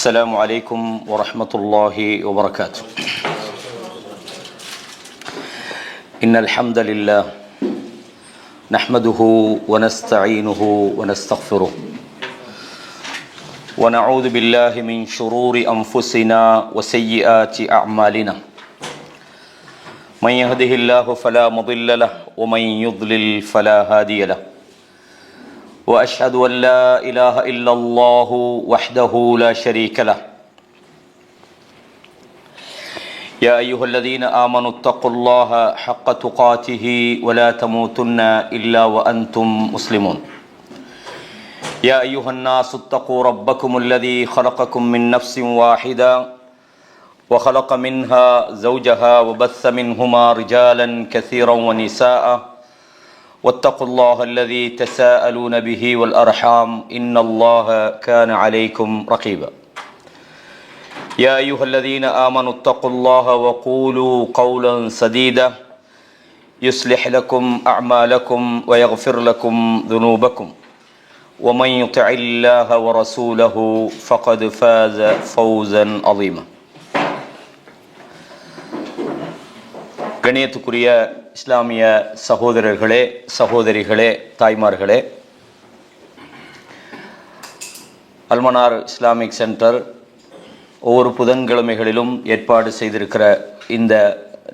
السلام عليكم ورحمة الله وبركاته. إن الحمد لله نحمده ونستعينه ونستغفره ونعوذ بالله من شرور أنفسنا وسيئات أعمالنا. من يهده الله فلا مضل له ومن يضلل فلا هادي له. وأشهد أن لا إله إلا الله وحده لا شريك له. يا أيها الذين آمنوا اتقوا الله حق تقاته ولا تموتن إلا وأنتم مسلمون. يا أيها الناس اتقوا ربكم الذي خلقكم من نفس واحدة وخلق منها زوجها وبث منهما رجالا كثيرا ونساء واتقوا الله الذي تساءلون به والأرحام إن الله كان عليكم رقيبا. يا أيها الذين آمنوا اتقوا الله وقولوا قولا سديدا يصلح لكم أعمالكم ويغفر لكم ذنوبكم ومن يطع الله ورسوله فقد فاز فوزا عظيما. கணியத்துக்குரிய இஸ்லாமிய சகோதரர்களே, சகோதரிகளே, தாய்மார்களே, அல்மனார் இஸ்லாமிக் சென்டர் ஒவ்வொரு புதன்கிழமைகளிலும் ஏற்பாடு செய்திருக்கிற இந்த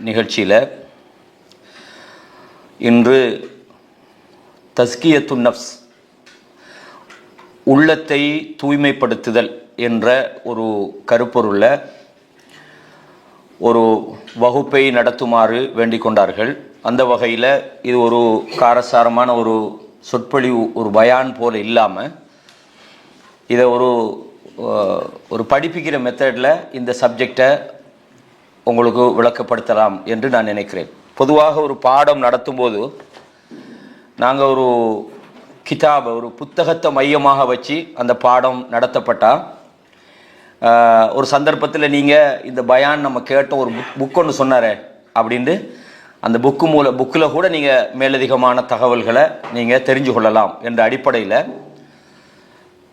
நிகழ்ச்சியில் இன்று தஸ்கியத்துன் நஃப்ஸ், உள்ளத்தை தூய்மைப்படுத்துதல் என்ற ஒரு கருப்பொருள ஒரு வகுப்பை நடத்துமாறு வேண்டிக் கொண்டார்கள். அந்த வகையில் இது ஒரு காரசாரமான ஒரு சொற்பொழிவு, ஒரு பயான் போல இல்லாமல் இதை ஒரு படிப்பிக்கிற மெத்தடில் இந்த சப்ஜெக்டை உங்களுக்கு விளக்கப்படுத்தலாம் என்று நான் நினைக்கிறேன். பொதுவாக ஒரு பாடம் நடத்தும்போது நாங்கள் ஒரு கிதாபை, ஒரு புத்தகத்தை மையமாக வச்சு அந்த பாடம் நடத்தப்பட்டால், ஒரு சந்தர்ப்பத்தில் நீங்கள் இந்த பயான் நம்ம கேட்ட ஒரு புக் ஒன்று சொன்னாரே அப்படின்ட்டு அந்த புக்கில் கூட நீங்கள் மேலதிகமான தகவல்களை நீங்கள் தெரிஞ்சு கொள்ளலாம் என்ற அடிப்படையில்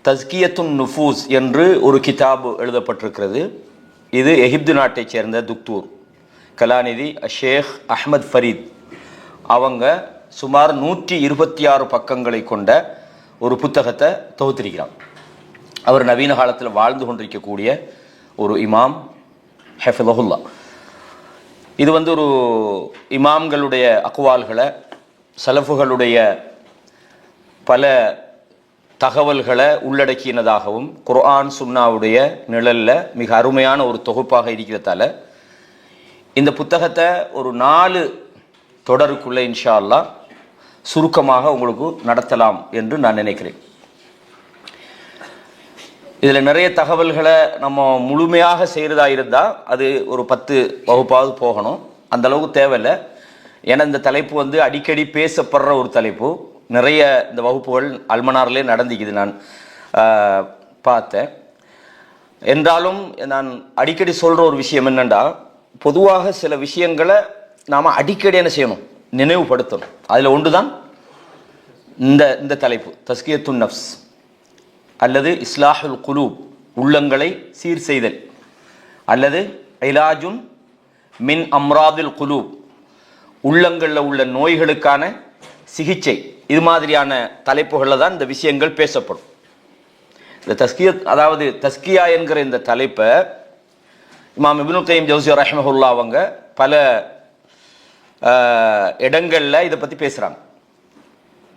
தஸ்கியத்துன் நுஃபூஸ் என்று ஒரு கிதாபு எழுதப்பட்டிருக்கிறது. இது எகிப்து நாட்டைச் சேர்ந்த துக்தூர் கலாநிதி ஷேக் அஹ்மத் ஃபரீத் அவங்க சுமார் 126 பக்கங்களை கொண்ட ஒரு புத்தகத்தை தொகுத்திருக்கிறார். அவர் நவீன காலத்தில் வாழ்ந்து கொண்டிருக்கக்கூடிய ஒரு இமாம் ஹஃபிலஹுல்லா. இது ஒரு இமாம்களுடைய அக்வால்களை, சலஃபுகளுடைய பல தகவல்களை உள்ளடக்கினதாகவும் குர்ஆன் சுன்னாவுடைய நிழலில் மிக அருமையான ஒரு தொகுப்பாக இருக்கிறதால இந்த புத்தகத்தை ஒரு 4 தொடருக்குள்ளே இன்ஷா அல்லாஹ் சுருக்கமாக உங்களுக்கு நடத்தலாம் என்று நான் நினைக்கிறேன். இதில் நிறைய தகவல்களை நம்ம முழுமையாக செய்கிறதா இருந்தால் அது ஒரு 10 வகுப்பாவது போகணும். அந்த அளவுக்கு தேவையில்லை. ஏன்னா இந்த தலைப்பு அடிக்கடி பேசப்படுற ஒரு தலைப்பு. நிறைய இந்த வகுப்புகள் அல்மனார்லேயே நடந்துக்குது, நான் பார்த்தேன். என்றாலும் நான் அடிக்கடி சொல்கிற ஒரு விஷயம் என்னென்னா, பொதுவாக சில விஷயங்களை நாம் அடிக்கடி என்ன செய்யணும், நினைவுபடுத்தணும். அதில் ஒன்று தான் இந்த தலைப்பு தஸ்கியத்துன் நஃப்ஸ் அல்லது இஸ்லாஹுல் குலூப், உள்ளங்களை சீர் செய்தல், அல்லது இலாஜுன் மின் அம்ராதில் குலூப், உள்ளங்களில் உள்ள நோய்களுக்கான சிகிச்சை. இது மாதிரியான தலைப்புகளில் தான் இந்த விஷயங்கள் பேசப்படும். இந்த தஸ்கியத், அதாவது தஸ்கியா என்கிற இந்த தலைப்பை இமாம் இப்னு கையிம் ஜௌஸியா ரஹ்மஹுல்லாஹ் அவங்க பல இடங்களில் இதை பற்றி பேசுகிறாங்க.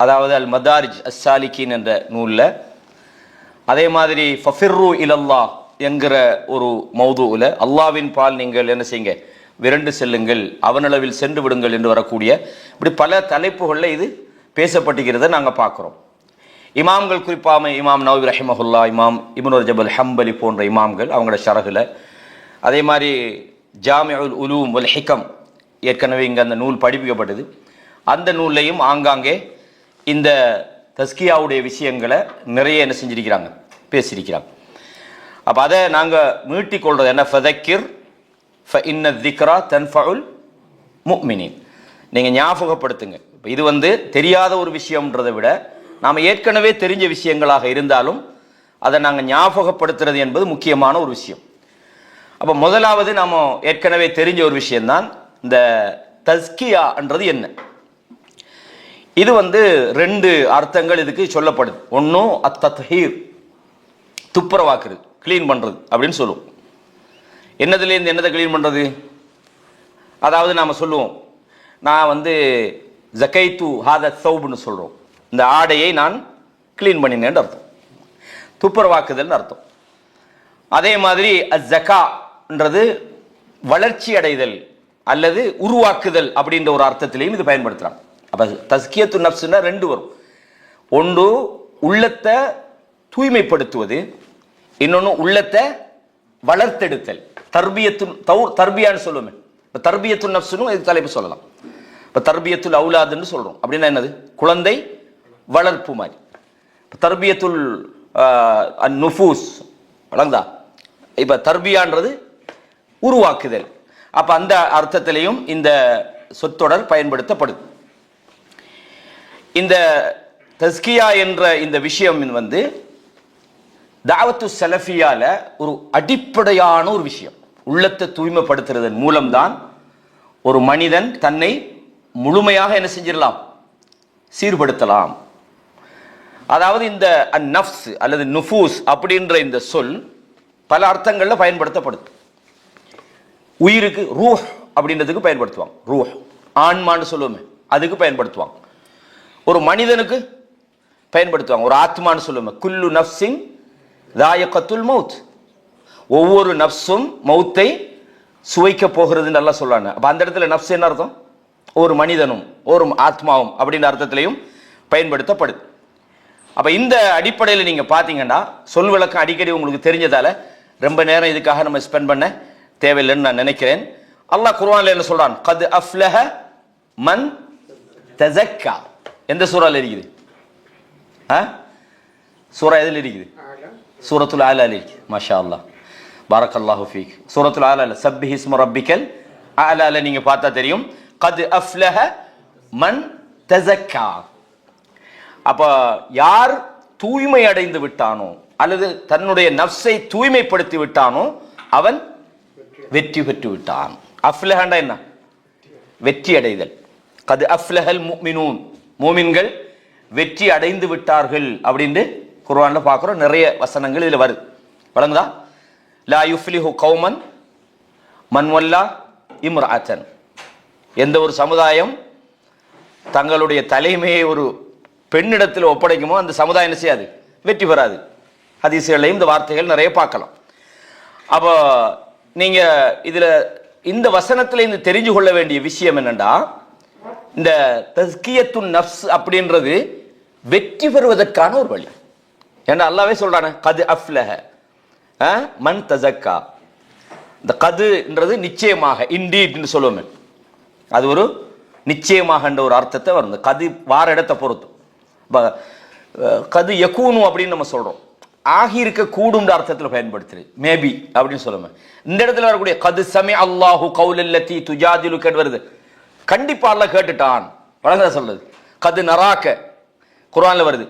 அதாவது அல் மதாரிஜ் அஸ்ஸாலிகீன் என்ற நூலில், அதே மாதிரி ஃபஃபிர்ரு இலல்லாஹ் என்கிற ஒரு மௌதுவில் அல்லாவின் பால் நீங்கள் என்ன செய்யுங்க, விரண்டு செல்லுங்கள், அவனளவில் சென்று விடுங்கள் என்று வரக்கூடிய இப்படி பல தலைப்புகளில் இது பேசப்பட்டிருக்கிறத நாங்கள் பார்க்குறோம். இமாம்கள், குறிப்பாக இமாம் நவவி ரஹிமஹுல்லா, இமாம் இப்னு ரஜப் அல் ஹம்பலி போன்ற இமாம்கள் அவங்களோட ஷரஹில், அதே மாதிரி ஜாமிஉல் உலூம் வல் ஹிகம், ஏற்கனவே இங்கே அந்த நூல் படிப்பிக்கப்பட்டது, அந்த நூல்லையும் ஆங்காங்கே இந்த தஸ்கியாவுடைய விஷயங்களை நிறைய என்ன செஞ்சிருக்கிறாங்க, பேசியிருக்கிறாங்க. அப்போ அதை நாங்கள் மீட்டிக்கொள்வது என்ன, ஃபதக்கிர் ஃபஇன்ன திக்ரா தன்ஃபஉல் முஃமினீன், நீங்கள் ஞாபகப்படுத்துங்க. இப்போ இது தெரியாத ஒரு விஷயம்ன்றதை விட நாம் ஏற்கனவே தெரிஞ்ச விஷயங்களாக இருந்தாலும் அதை நாங்கள் ஞாபகப்படுத்துறது என்பது முக்கியமான ஒரு விஷயம். அப்போ முதலாவது நாம் ஏற்கனவே தெரிஞ்ச ஒரு விஷயம்தான் இந்த தஸ்கியான்றது என்ன. இது ரெண்டு அர்த்தங்கள் இதுக்கு சொல்லப்படுது. ஒன்றும் அத்தத்ஹீர், துப்புரவாக்குறது, கிளீன் பண்ணுறது அப்படின்னு சொல்லுவோம். என்னதுலேருந்து என்னதை கிளீன் பண்ணுறது? அதாவது நாம் சொல்லுவோம், நான் ஜகைத்து ஹாத சௌப்னு சொல்கிறோம், இந்த ஆடையை நான் கிளீன் பண்ணினேன்னு அர்த்தம், துப்புரவாக்குதல்னு அர்த்தம். அதே மாதிரி அஸ்ஸகான்றது வளர்ச்சி அடைதல் அல்லது உருவாக்குதல் அப்படின்ற ஒரு அர்த்தத்திலையும் இது பயன்படுத்துகிறாங்க. அப்போ தஸ்கியத்து நஃப்ஸ்னா ரெண்டு வரும். ஒன்று உள்ளத்தை தூய்மைப்படுத்துவது, இன்னொன்று உள்ளத்தை வளர்த்தெடுத்தல். தர்பியான்னு சொல்லுவோமே, இப்போ தர்பியத்து நஃப்ஸ்னு இது தலைப்பு சொல்லலாம். இப்போ தர்பியத்துல் அவுலாதுன்னு சொல்கிறோம். அப்படின்னா என்னது? குழந்தை வளர்ப்பு மாதிரி. தர்பியத்துல் நுஃபூஸ் வளர்ந்தா, இப்போ தர்பியான்றது உருவாக்குதல். அப்போ அந்த அர்த்தத்திலையும் இந்த சொற்றொடர் பயன்படுத்தப்படுது. இந்த தஸ்கியா என்ற இந்த விஷயம் தாவத்து சலஃபியால ஒரு அடிப்படையான ஒரு விஷயம். உள்ளத்தை தூய்மைப்படுத்துறதன் மூலம்தான் ஒரு மனிதன் தன்னை முழுமையாக என்ன செஞ்சிடலாம், சீர்படுத்தலாம். அதாவது இந்த நஃப்ஸ் அல்லது நுஃபூஸ் அப்படின்ற இந்த சொல் பல அர்த்தங்கள்ல பயன்படுத்தப்படுது. உயிருக்கு ரூஹ் அப்படின்றதுக்கு பயன்படுத்துவாங்க. ரூஹ் ஆன்மான்னு சொல்லுவோமே, அதுக்கு பயன்படுத்துவாங்க. ஒரு மனிதனுக்கு பயன்படுத்துவாங்க, ஒரு ஆத்மான்னு சொல்லுவோமே, குல்லு நஃப்ஸின் தாயகத்துல் மௌத், ஒவ்வொரு நஃப்ஸும் மௌத்தை சுவைக்க போகிறதுன்னு நல்லா சொல்றாங்க. அப்ப அந்த இடத்துல நஃப்ஸ் என்ன அர்த்தம்? ஒரு மனிதனும் ஒரு ஆத்மாவும் அப்படின்ற அர்த்தத்திலையும் பயன்படுத்தப்படுது. அப்ப இந்த அடிப்படையில் நீங்க பாத்தீங்கன்னா சொல் விளக்கம் அடிக்கடி உங்களுக்கு தெரிஞ்சதால ரொம்ப நேரம் இதுக்காக நம்ம ஸ்பெண்ட் பண்ண தேவையில்லைன்னு நான் நினைக்கிறேன். அல்லாஹ் குர்ஆன்ல என்ன சொல்றான்? கத் அஃப்லஹ மன் தஸக்கா. எந்த சூரால இருக்குது? சூரா எதில் இருக்குது? சூரத்துல் ஆலா இருக்குது. மாஷா அல்லாஹ், பாரக்கல்லாஹு ஃபீக். சூரத்துல் ஆலால சப்பிஹ் இஸ்ம ரப்பிக்கல் ஆலால நீங்க பார்த்தா தெரியும், கத் அஃப்லஹ மன் தஸக்கா. அப்ப யார் தூய்மை அடைந்து விட்டானோ அல்லது தன்னுடைய நஃப்ஸை தூய்மைப்படுத்தி விட்டானோ அவன் வெற்றி பெற்று விட்டான். அஃப்லஹண்டா என்ன? வெற்றி அடைதல். கது அஃப்லஹல் முஃமினூன், மூமின்கள் வெற்றி அடைந்து விட்டார்கள் அப்படின்னு குர்ஆன்ல பார்க்கிறோம். நிறைய வசனங்கள் இதுல வருது. வழங்குதா? லா யுஃப்லிஹு கௌமன் மன் வல்லா இம்ரஅத்தன். எந்த ஒரு சமுதாயம் தங்களுடைய தலைமையை ஒரு பெண்ணிடத்தில் ஒப்படைக்குமோ அந்த சமுதாயம் என்ன செய்யாது? வெற்றி பெறாது. ஹதீஸ்களையும் இந்த வார்த்தைகள் நிறைய பார்க்கலாம். அப்போ நீங்க இதுல இந்த வசனத்துல இந்த தெரிஞ்சு கொள்ள வேண்டிய விஷயம் என்னன்னா, இந்த தஸ்கியத்துன் நஃப்ஸ் அப்படின்றது வெற்றி பெறுவதற்கான ஒரு வழி. ஏன்னா அல்லாஹ்வே சொல்றானே, கது அஃப்லஹ மன் தஸக்கா. இந்த கதுன்றது நிச்சயமாக, இண்டீட்னு சொல்லுவோமே, அது ஒரு நிச்சயமாக என்ற ஒரு அர்த்தத்தை வரும். கது வார இடத்தை பொறுத்து. கது யகூனு அப்படின்னு நம்ம சொல்றோம், ஆகி இருக்க கூடும் அர்த்தத்தில் பயன்படுத்துறது, மேபி அப்படின்னு சொல்லுவேன். இந்த இடத்துல வரக்கூடிய கது சமி அல்லாஹு கௌலல்லதி துஜாதிலுக்கு வருது, கண்டிப்பா அல்லாஹ் கேட்டுட்டான் வழங்க சொல்றது. கது நராக்க குர்ஆன்ல வருது,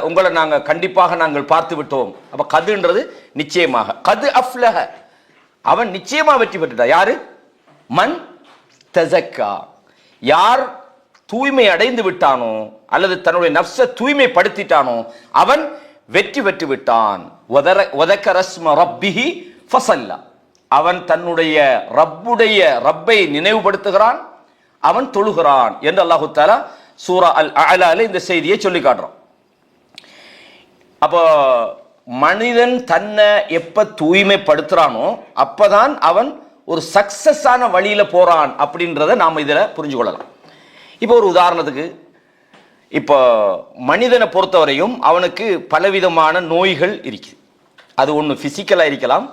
உங்களை நாங்க கண்டிப்பாக நாங்கள் பார்த்து விட்டோம். அப்ப கதுன்றது நிச்சயமாக. கது அஃப்லஹ, அவன் நிச்சயமா வெற்றி பெற்றுட்டான். யாரு? மன் தஸக்கா, யார் தூய்மை அடைந்து விட்டானோ அல்லது தன்னுடைய நஃப்ஸை தூய்மைப்படுத்திட்டானோ அவன் வெற்றி பெற்று விட்டான். வதக்கர ஸ்ம ரப்பிஹி ஃபஸல்லா, அவன் தன்னுடைய ரப்பை நினைவுபடுத்துகிறான், அவன் தொழுகிறான் என்று அல்லாஹு தஆலா சூரா அல் அலால இந்த செய்தியை சொல்லி காட்டுறான். அப்போ மனிதன் தன்னை எப்ப தூய்மைப்படுத்துறானோ அப்பதான் அவன் ஒரு சக்சஸான வழியில போறான் அப்படின்றத நாம இதுல புரிஞ்சு கொள்ளலாம். இப்போ ஒரு உதாரணத்துக்கு, இப்போ மனிதனை பொறுத்தவரையும் அவனுக்கு பலவிதமான நோய்கள் இருக்குது. அது ஒன்று பிசிக்கலா இருக்கலாம்,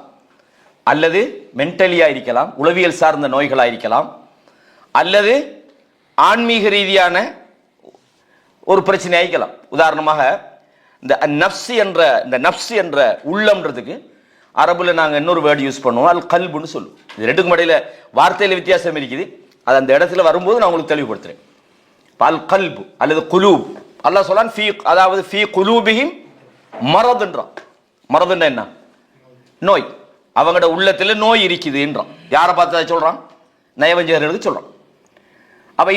அல்லது மென்டலியா இருக்கலாம், உளவியல் சார்ந்த நோய்களா இருக்கலாம், அல்லது ஆன்மீக ரீதியான ஒரு பிரச்சனையா இருக்கலாம். உதாரணமாக இந்த நஃப்ஸ் என்ற உள்ளம்ன்றதுக்கு அரபுல நாங்க இன்னொரு வேர்டு யூஸ் பண்ணுவோம், அல் கல்புன்னு சொல்லுவோம். இது ரெண்டுக்கும் இடையில வார்த்தையில வித்தியாசம் இருக்குது. அது அந்த இடத்துல வரும்போது நான் உங்களுக்கு தெளிவுபடுத்துறேன். அல் கல்பு அல்லது குலூப், அல்லாஹ் சொல்றான் ஃபீ, அதாவது ஃபீ குலூபிஹிம் மறதுன்றான். மறதுன்னா என்ன? நோய். அவங்களோட உள்ளத்துல நோய் இருக்குதுன்றான். யாரை பார்த்து சொல்றான்? நயவஞ்சகர்களுக்கு சொல்றான். அப்ப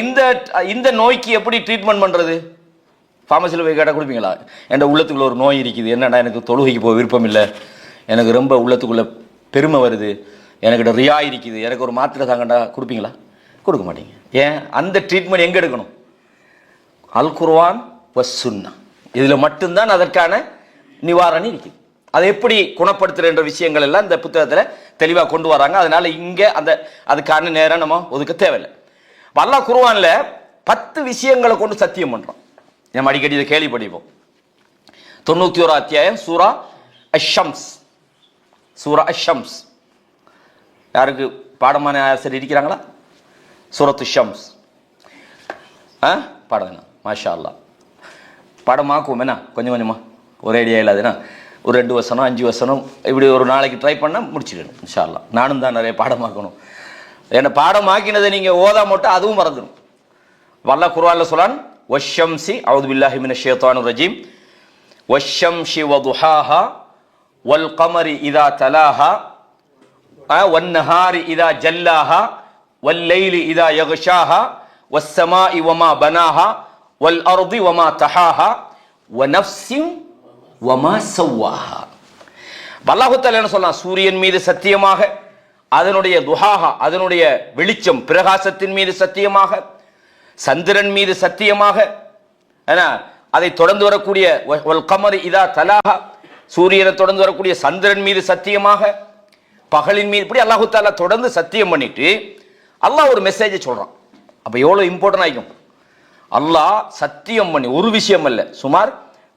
இந்த நோய்க்கு எப்படி ட்ரீட்மெண்ட் பண்றது? ஃபார்மசியில் போய் கேட்டால் கொடுப்பீங்களா? என் உள்ளத்துக்குள்ள ஒரு நோய் இருக்குது, என்னன்னா எனக்கு தொழுகைக்கு போக விருப்பம் இல்லை, எனக்கு ரொம்ப உள்ளத்துக்குள்ள பெருமை வருது, எனக்கு ரியா இருக்குது, எனக்கு ஒரு மாத்திரை தாங்கண்டா கொடுப்பீங்களா? கொடுக்க மாட்டீங்க. ஏன்? அந்த ட்ரீட்மெண்ட் எங்கே எடுக்கணும்? அல் குர்ஆன் வஸ் சுன்னா, இதில் மட்டும்தான் அதற்கான நிவாரணம் இருக்குது. அதை எப்படி குணப்படுத்துகிற விஷயங்கள் எல்லாம் இந்த புத்தகத்தில் தெளிவாக கொண்டு வராங்க. அதனால இங்கே அதுக்கான நேரம் நம்ம ஒதுக்க தேவையில்லை. அல்லாஹ் குர்ஆன்ல 10 விஷயங்களை கொண்டு சத்தியம் பண்றோம். நம்ம அடிக்கடி இதை கேள்விப்பட்டிருப்போம். 91 அத்தியாயம் சூரா அஷம்ஸ். சூரா அஷம்ஸ் யாருக்கு பாடமான ஆசிரியர் இருக்கிறாங்களா? சூரத்து ஷம்ஸ் பாடம். மாஷா அல்லாஹ் பாடமாக்குவோம். என்ன கொஞ்சம் கொஞ்சமா ஒரே ஐடியா இல்லாதுன்னா ஒரு 2 வசனம் 5 வசனம் இப்படி ஒரு நாளைக்கு ட்ரை பண்ணால் முடிச்சிடணும் இன்ஷா அல்லாஹ். நானும் தான் நிறைய பாடமாக்கணும். என்ன பாடமாக்கினதை நீங்க ஓதா மட்டும் அதுவும் மறந்துடும். அல்லாஹ் குர்ஆன்ல சொல்றான், வஷ்ஷம்சி அஊது பில்லாஹி மினஷ் ஷைத்தானிர் ரஜீம், வஷ்ஷம்சி வதுஹாஹா வல் கமரி இதா தலாஹா வன் நஹாரி இதா ஜல்லாஹா வல் லைலி இதா யக்ஷாஹா வஸ் ஸமாஇ வமா பனாஹா வல் அர்தி வமா தஹாஹா வ நஃப்ஸின் வமா ஸவ்வாஹா. அல்லாஹ் தஆலா என்ன சொல்றான்? சூரியன் மீது சத்தியமாக, அதனுடைய துஹாஹா அதனுடைய வெளிச்சம் பிரகாசத்தின் மீது சத்தியமாக, சந்திரன் மீது சத்தியமாக, அதை தொடர்ந்து வரக்கூடிய வல் கமரி இதா தலாஹா சூரியனை தொடர்ந்து வரக்கூடிய சந்திரன் மீது சத்தியமாக, பகலின் மீது, இப்படி அல்லாஹு தஆலா தொடர்ந்து சத்தியம் பண்ணிட்டு அல்லாஹ் ஒரு மெசேஜை சொல்றான். அப்ப எவ்வளவு இம்பார்ட்டன்ட் ஆகும். அல்லாஹ் சத்தியம் பண்ணி ஒரு விஷயம் அல்ல, சுமார்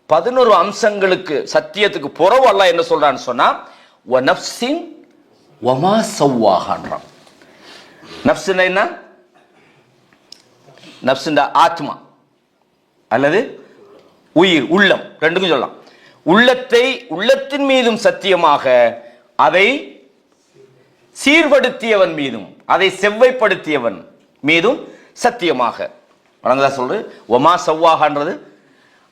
11 அம்சங்களுக்கு சத்தியத்துக்கு புறவு அல்லாஹ் என்ன சொல்றான்னு சொன்னா, வ நஃப்ஸின் வமா ஸவ்வாஹான்றான். நஃப்ஸ்னா என்ன? நஃப்ஸ்னா ஆத்மா அல்லது உயிர், உள்ளம், ரெண்டுக்கும் சொல்லலாம். உள்ளத்தின் மீதும் சத்தியமாக, அதை சீர்படுத்தியவன் மீதும், அதை செவ்வைப்படுத்தியவன் மீதும் சத்தியமாக. வணங்கதா சொல்றது. ஒமா ஸவ்வாஹான்றது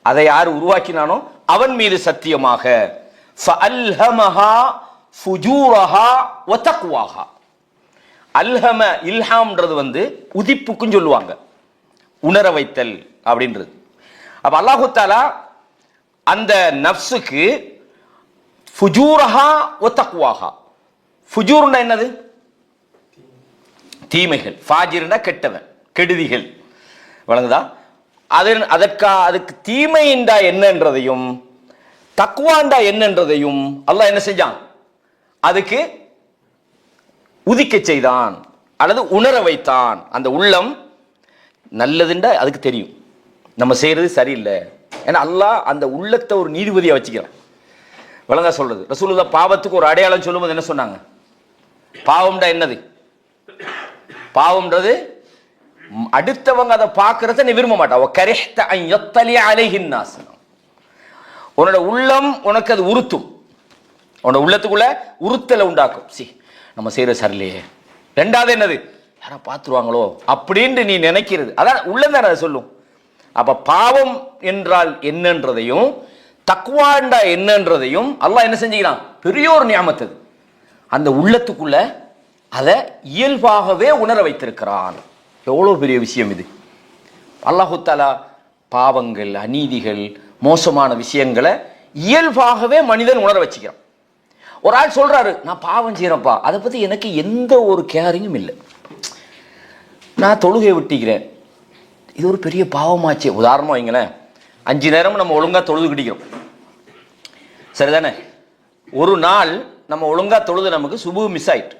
அதை யார் உருவாக்கினானோ அவன் மீது சத்தியமாக. ஃபஅல்ஹமஹா ஃபுஜூரஹா வ தக்வாஹா. அல்ஹம இல்ஹாம்ன்றது உதிப்புக்கும் சொல்லுவாங்க, உணர வைத்தல் அப்படின்றது. அப்ப அல்லாஹு தஆலா அந்த நஃப்ஸுக்கு ஃபுஜூரஹா வ தக்வாஹா. ஃபுஜூர்னா என்னது? தீமைகள். ஃபாஜிர்னா கெட்டவன், கெடுதிகள். வழங்குதா? அதுக்கு தீமைண்டா என்னன்றதையும் தக்வாண்டா என்னன்றதையும் அல்லாஹ் என்ன செஞ்சான்? அதுக்கு உதிக்க செய்தான் அல்லது உணர வைத்தான். அந்த உள்ளம் நல்லதுண்டா அதுக்கு தெரியும், நம்ம செய்யறது சரியில்லை. ஏன்னா அல்லாஹ் அந்த உள்ளத்தை ஒரு நீதிபதியா வச்சுக்கிறான். விளங்கா சொல்றது. ரசூலுல்லாஹ் பாவத்துக்கு ஒரு அடையாளம் சொல்லும்போது என்ன சொன்னாங்க? பாவம்டா என்னது? பாவம்ன்றது அடுத்தவங்க அதை பார்க்கறத நீ விரும்ப மாட்டா. உன்னோட உள்ளம் உனக்கு அது உறுத்தும், உன்னோட உள்ளத்துக்குள்ள உறுத்தலை உண்டாக்கும். நம்ம செய்யறது சரியில்லையே. ரெண்டாவது என்னது? யாரா பார்த்துருவாங்களோ அப்படின்னு நீ நினைக்கிறது. அதான் உள்ளம் தானே அதை சொல்லும். அப்ப பாவம் என்றால் என்னன்றதையும் தக்வாண்டா என்னன்றதையும் அல்லாஹ் என்ன செஞ்சுக்கிறான்? பெரிய ஒரு நியாமத்து. அந்த உள்ளத்துக்குள்ள அதை இயல்பாகவே உணர வைத்திருக்கிறான். எவ்வளவு பெரிய விஷயம் இது. அல்லாஹு தஆலா பாவங்கள், அநீதிகள், மோசமான விஷயங்களை இயல்பாகவே மனிதன் உணர வச்சுக்கிறான். ஒரு ஆள் சொல்றாரு, நான் பாவம் செய்யறப்பா, அதை பத்தி எனக்கு எந்த ஒரு கேரிங்கும் இல்லை, நான் தொழுகை விட்டிக்கிறேன், இது ஒரு பெரிய பாவமாச்சு. உதாரணமா வைங்களேன், 5 நேரமும் நம்ம ஒழுங்கா தொழுது கிடிக்கிறோம், சரிதானே? ஒரு நாள் நம்ம ஒழுங்கா தொழுது நமக்கு சுபு மிஸ் ஆயிட்டு,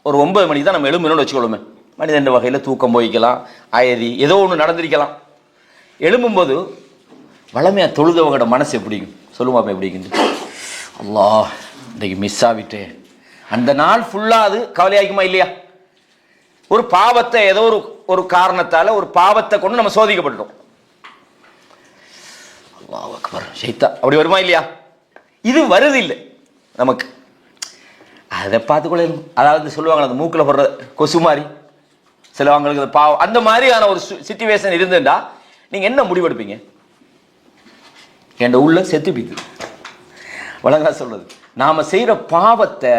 ஒரு 9 மணிக்கு தான் நம்ம எழும்பணும்னு வச்சுக்கொள்ளுமே. மனிதன் வகையில் தூக்கம் போய்க்கலாம், அயதி ஏதோ ஒன்று நடந்திருக்கலாம். எழும்பும்போது வளமையா தொழுதவங்களோட மனசு எப்படிக்கும் சொல்லுவாப்ப? எப்படிங்க? அல்லாஹ் இன்றைக்கு மிஸ் ஆகிட்டே. அந்த நாள் ஃபுல்லா அது கவலையாக்குமா இல்லையா? ஒரு பாவத்தை ஏதோ ஒரு காரணத்தால ஒரு பாவத்தை கொண்டு நம்ம சோதிக்கப்பட்டோம். அல்லாஹ் அக்பர் ஷைத்தா அப்படி வருமா இல்லையா? இது வருது இல்லை நமக்கு, அதை பார்த்துக்கொள்ள. அதாவது சொல்லுவாங்க, அந்த மூக்கில் போடுற கொசு மாதிரி சிலவங்களுக்கு பாவம், அந்த மாதிரியான ஒரு சிச்சுவேஷன் இருந்துட்டா நீங்க என்ன முடிவெடுப்பீங்க? என் உள்ள செத்து போய்க்கு, வழங்கா சொல்றது. நாம செய்யற பாவத்தை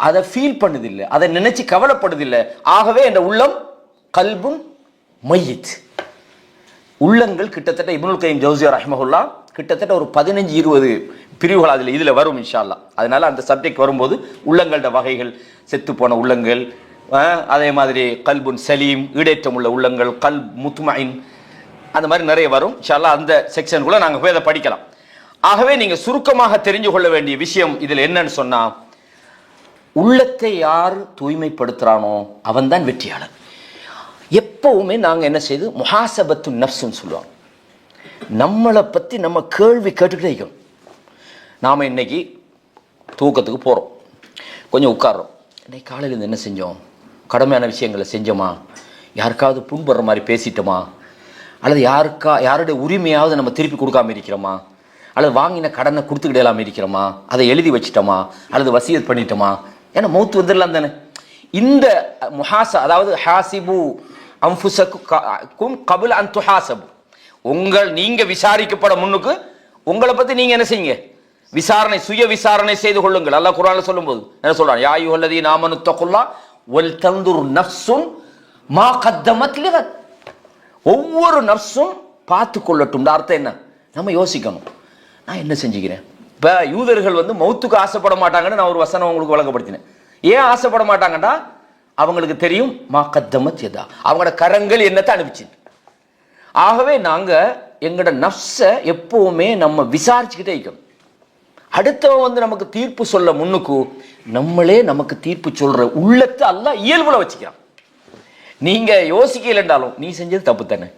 அதை ஃபீல் பண்ணுதில்லை, அதை நினைச்சு கவலைப்படுதில்லை. ஆகவே இந்த உள்ளம் கல்பும் மையித். உள்ளங்கள் கிட்டத்தட்ட இப்னுல் கய்யிம் ஜௌஸியா ரஹ்மஹுல்லாஹ் கிட்டத்தட்ட ஒரு 15-20 பிரிவுகள் அதில் இதில் வரும் இன்ஷா அல்லாஹ். அதனால அந்த சப்ஜெக்ட் வரும்போது உள்ளங்களோட வகைகள், செத்து போன உள்ளங்கள், அதே மாதிரி கல்புன் சலீம் ஈடேற்றம் உள்ள உள்ளங்கள், கல்ப் முத்மஇன், அந்த மாதிரி நிறைய வரும் இன்ஷா அல்லாஹ். அந்த செக்ஷனுக்குள்ள நாங்கள் போய் அதை படிக்கலாம். ஆகவே நீங்க சுருக்கமாக தெரிஞ்சு கொள்ள வேண்டிய விஷயம் இதில் என்னன்னு சொன்னா, உள்ளத்தை யார் தூய்மைப்படுத்துறானோ அவன் தான் வெற்றியாளர். எப்பவுமே நாங்கள் என்ன செய்து முஹாசபத்து நஃப்ஸ்ன்னு சொல்லுவாங்க. நம்மளை பற்றி நம்ம கேள்வி கேட்டுக்கிட்டே இருக்கணும். நாம் இன்னைக்கு தூக்கத்துக்கு போகிறோம், கொஞ்சம் உட்கார்றோம். இன்னைக்கு காலையில் என்ன செஞ்சோம்? கடமையான விஷயங்களை செஞ்சோமா? யாருக்காவது புண்படுற மாதிரி பேசிட்டோமா? அல்லது யாருடைய உரிமையாவது நம்ம திருப்பி கொடுக்காம இருக்கிறோமா? அல்லது வாங்கின கடனை கொடுத்துக்கிடலாமல் இருக்கிறோமா? அதை எழுதி வச்சிட்டோமா? அல்லது வசியத் பண்ணிட்டோமா? ஏன்னா மௌத்து வந்துடலாம் தானே. இந்த அதாவது ஹாசிபு அன்ஃபுஸக்கும் கபில அன் துஹாசபு, நீங்க விசாரிக்கப்பட முன்னுக்கு உங்களை பத்தி நீங்க என்ன செய்யுங்க? விசாரணை, சுய விசாரணை செய்து கொள்ளுங்கள். அல்லாஹ் குர்ஆன்ல சொல்லும்போது என்ன சொல்றான்? யா அய்யுஹல்லதீன ஆமனு தக்குல்லாஹ் வல் தன்துர் நஃப்ஸுன் மா கத்தமத் லிகத். ஒவ்வொரு நஃப்ஸும் பார்த்து கொள்ளட்டும். அர்த்தம் என்ன? நம்ம யோசிக்கணும், நான் என்ன செஞ்சுக்கிறேன். இப்போ யூதர்கள் மௌத்துக்கு ஆசைப்பட மாட்டாங்கன்னு நான் ஒரு வசனம் உங்களுக்கு வழங்கப்படுத்தினேன். ஏன் ஆசைப்பட மாட்டாங்கடா? அவங்களுக்கு தெரியும் மா கத்தமத் யதா, அவங்களோட கரங்கள் என்னத்தை அனுப்பிச்சு. ஆகவே நாங்க எங்களோட நஃப்ஸை எப்பவுமே நம்ம விசாரிச்சுக்கிட்டே இருக்கணும். அடுத்தவன் நமக்கு தீர்ப்பு சொல்ல முன்னுக்கு நம்மளே நமக்கு தீர்ப்பு சொல்ற உள்ளத்தை அல்லாஹ் இயல்புல வச்சுக்கிறான். நீங்க யோசிக்கலன்றாலும் நீ செஞ்சது தப்பு தானே,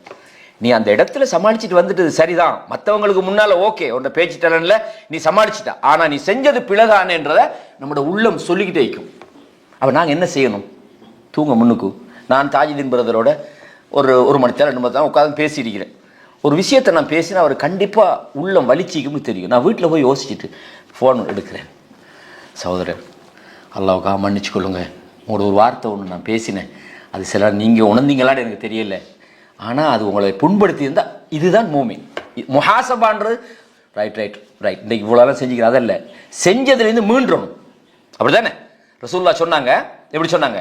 நீ அந்த இடத்துல சமாளிச்சுட்டு வந்துட்டு சரிதான், மற்றவங்களுக்கு முன்னால ஓகே உன்னை பேச்சுட்டல நீ சமாளிச்சுட்டா, ஆனா நீ செஞ்சது பிழகானேன்றத நம்மளோட உள்ளம் சொல்லிக்கிட்டே இருக்கும். அப்ப நாங்க என்ன செய்யணும்? தூங்க முன்னுக்கு நான் தாஜுதீன் பிரதரோட ஒரு மணி நேரம் 2 மணி நேரம் உட்காந்து பேசியிருக்கிறேன். ஒரு விஷயத்தை நான் பேசினா அவர் கண்டிப்பாக உள்ளம் வலிச்சிக்கும்னு தெரியும். நான் வீட்டில் போய் யோசிச்சுட்டு ஃபோன் எடுக்கிறேன். சகோதரர், அல்லாவுக்கா மன்னிச்சு கொள்ளுங்க, உங்களோட ஒரு வார்த்தை ஒன்று நான் பேசினேன், அது சில நீங்கள் உணர்ந்தீங்களான்னு எனக்கு தெரியல, ஆனால் அது உங்களை புண்படுத்தி இருந்தால் இதுதான் மூமின். முஹாசபான்றது ரைட் ரைட் ரைட் இன்றைக்கு இவ்வளோலாம் செஞ்சுக்கிறேன், அதல்ல, செஞ்சதுலேருந்து மீண்டணும். அப்படி தானே ரசூலுல்லாஹ் சொன்னாங்க. எப்படி சொன்னாங்க?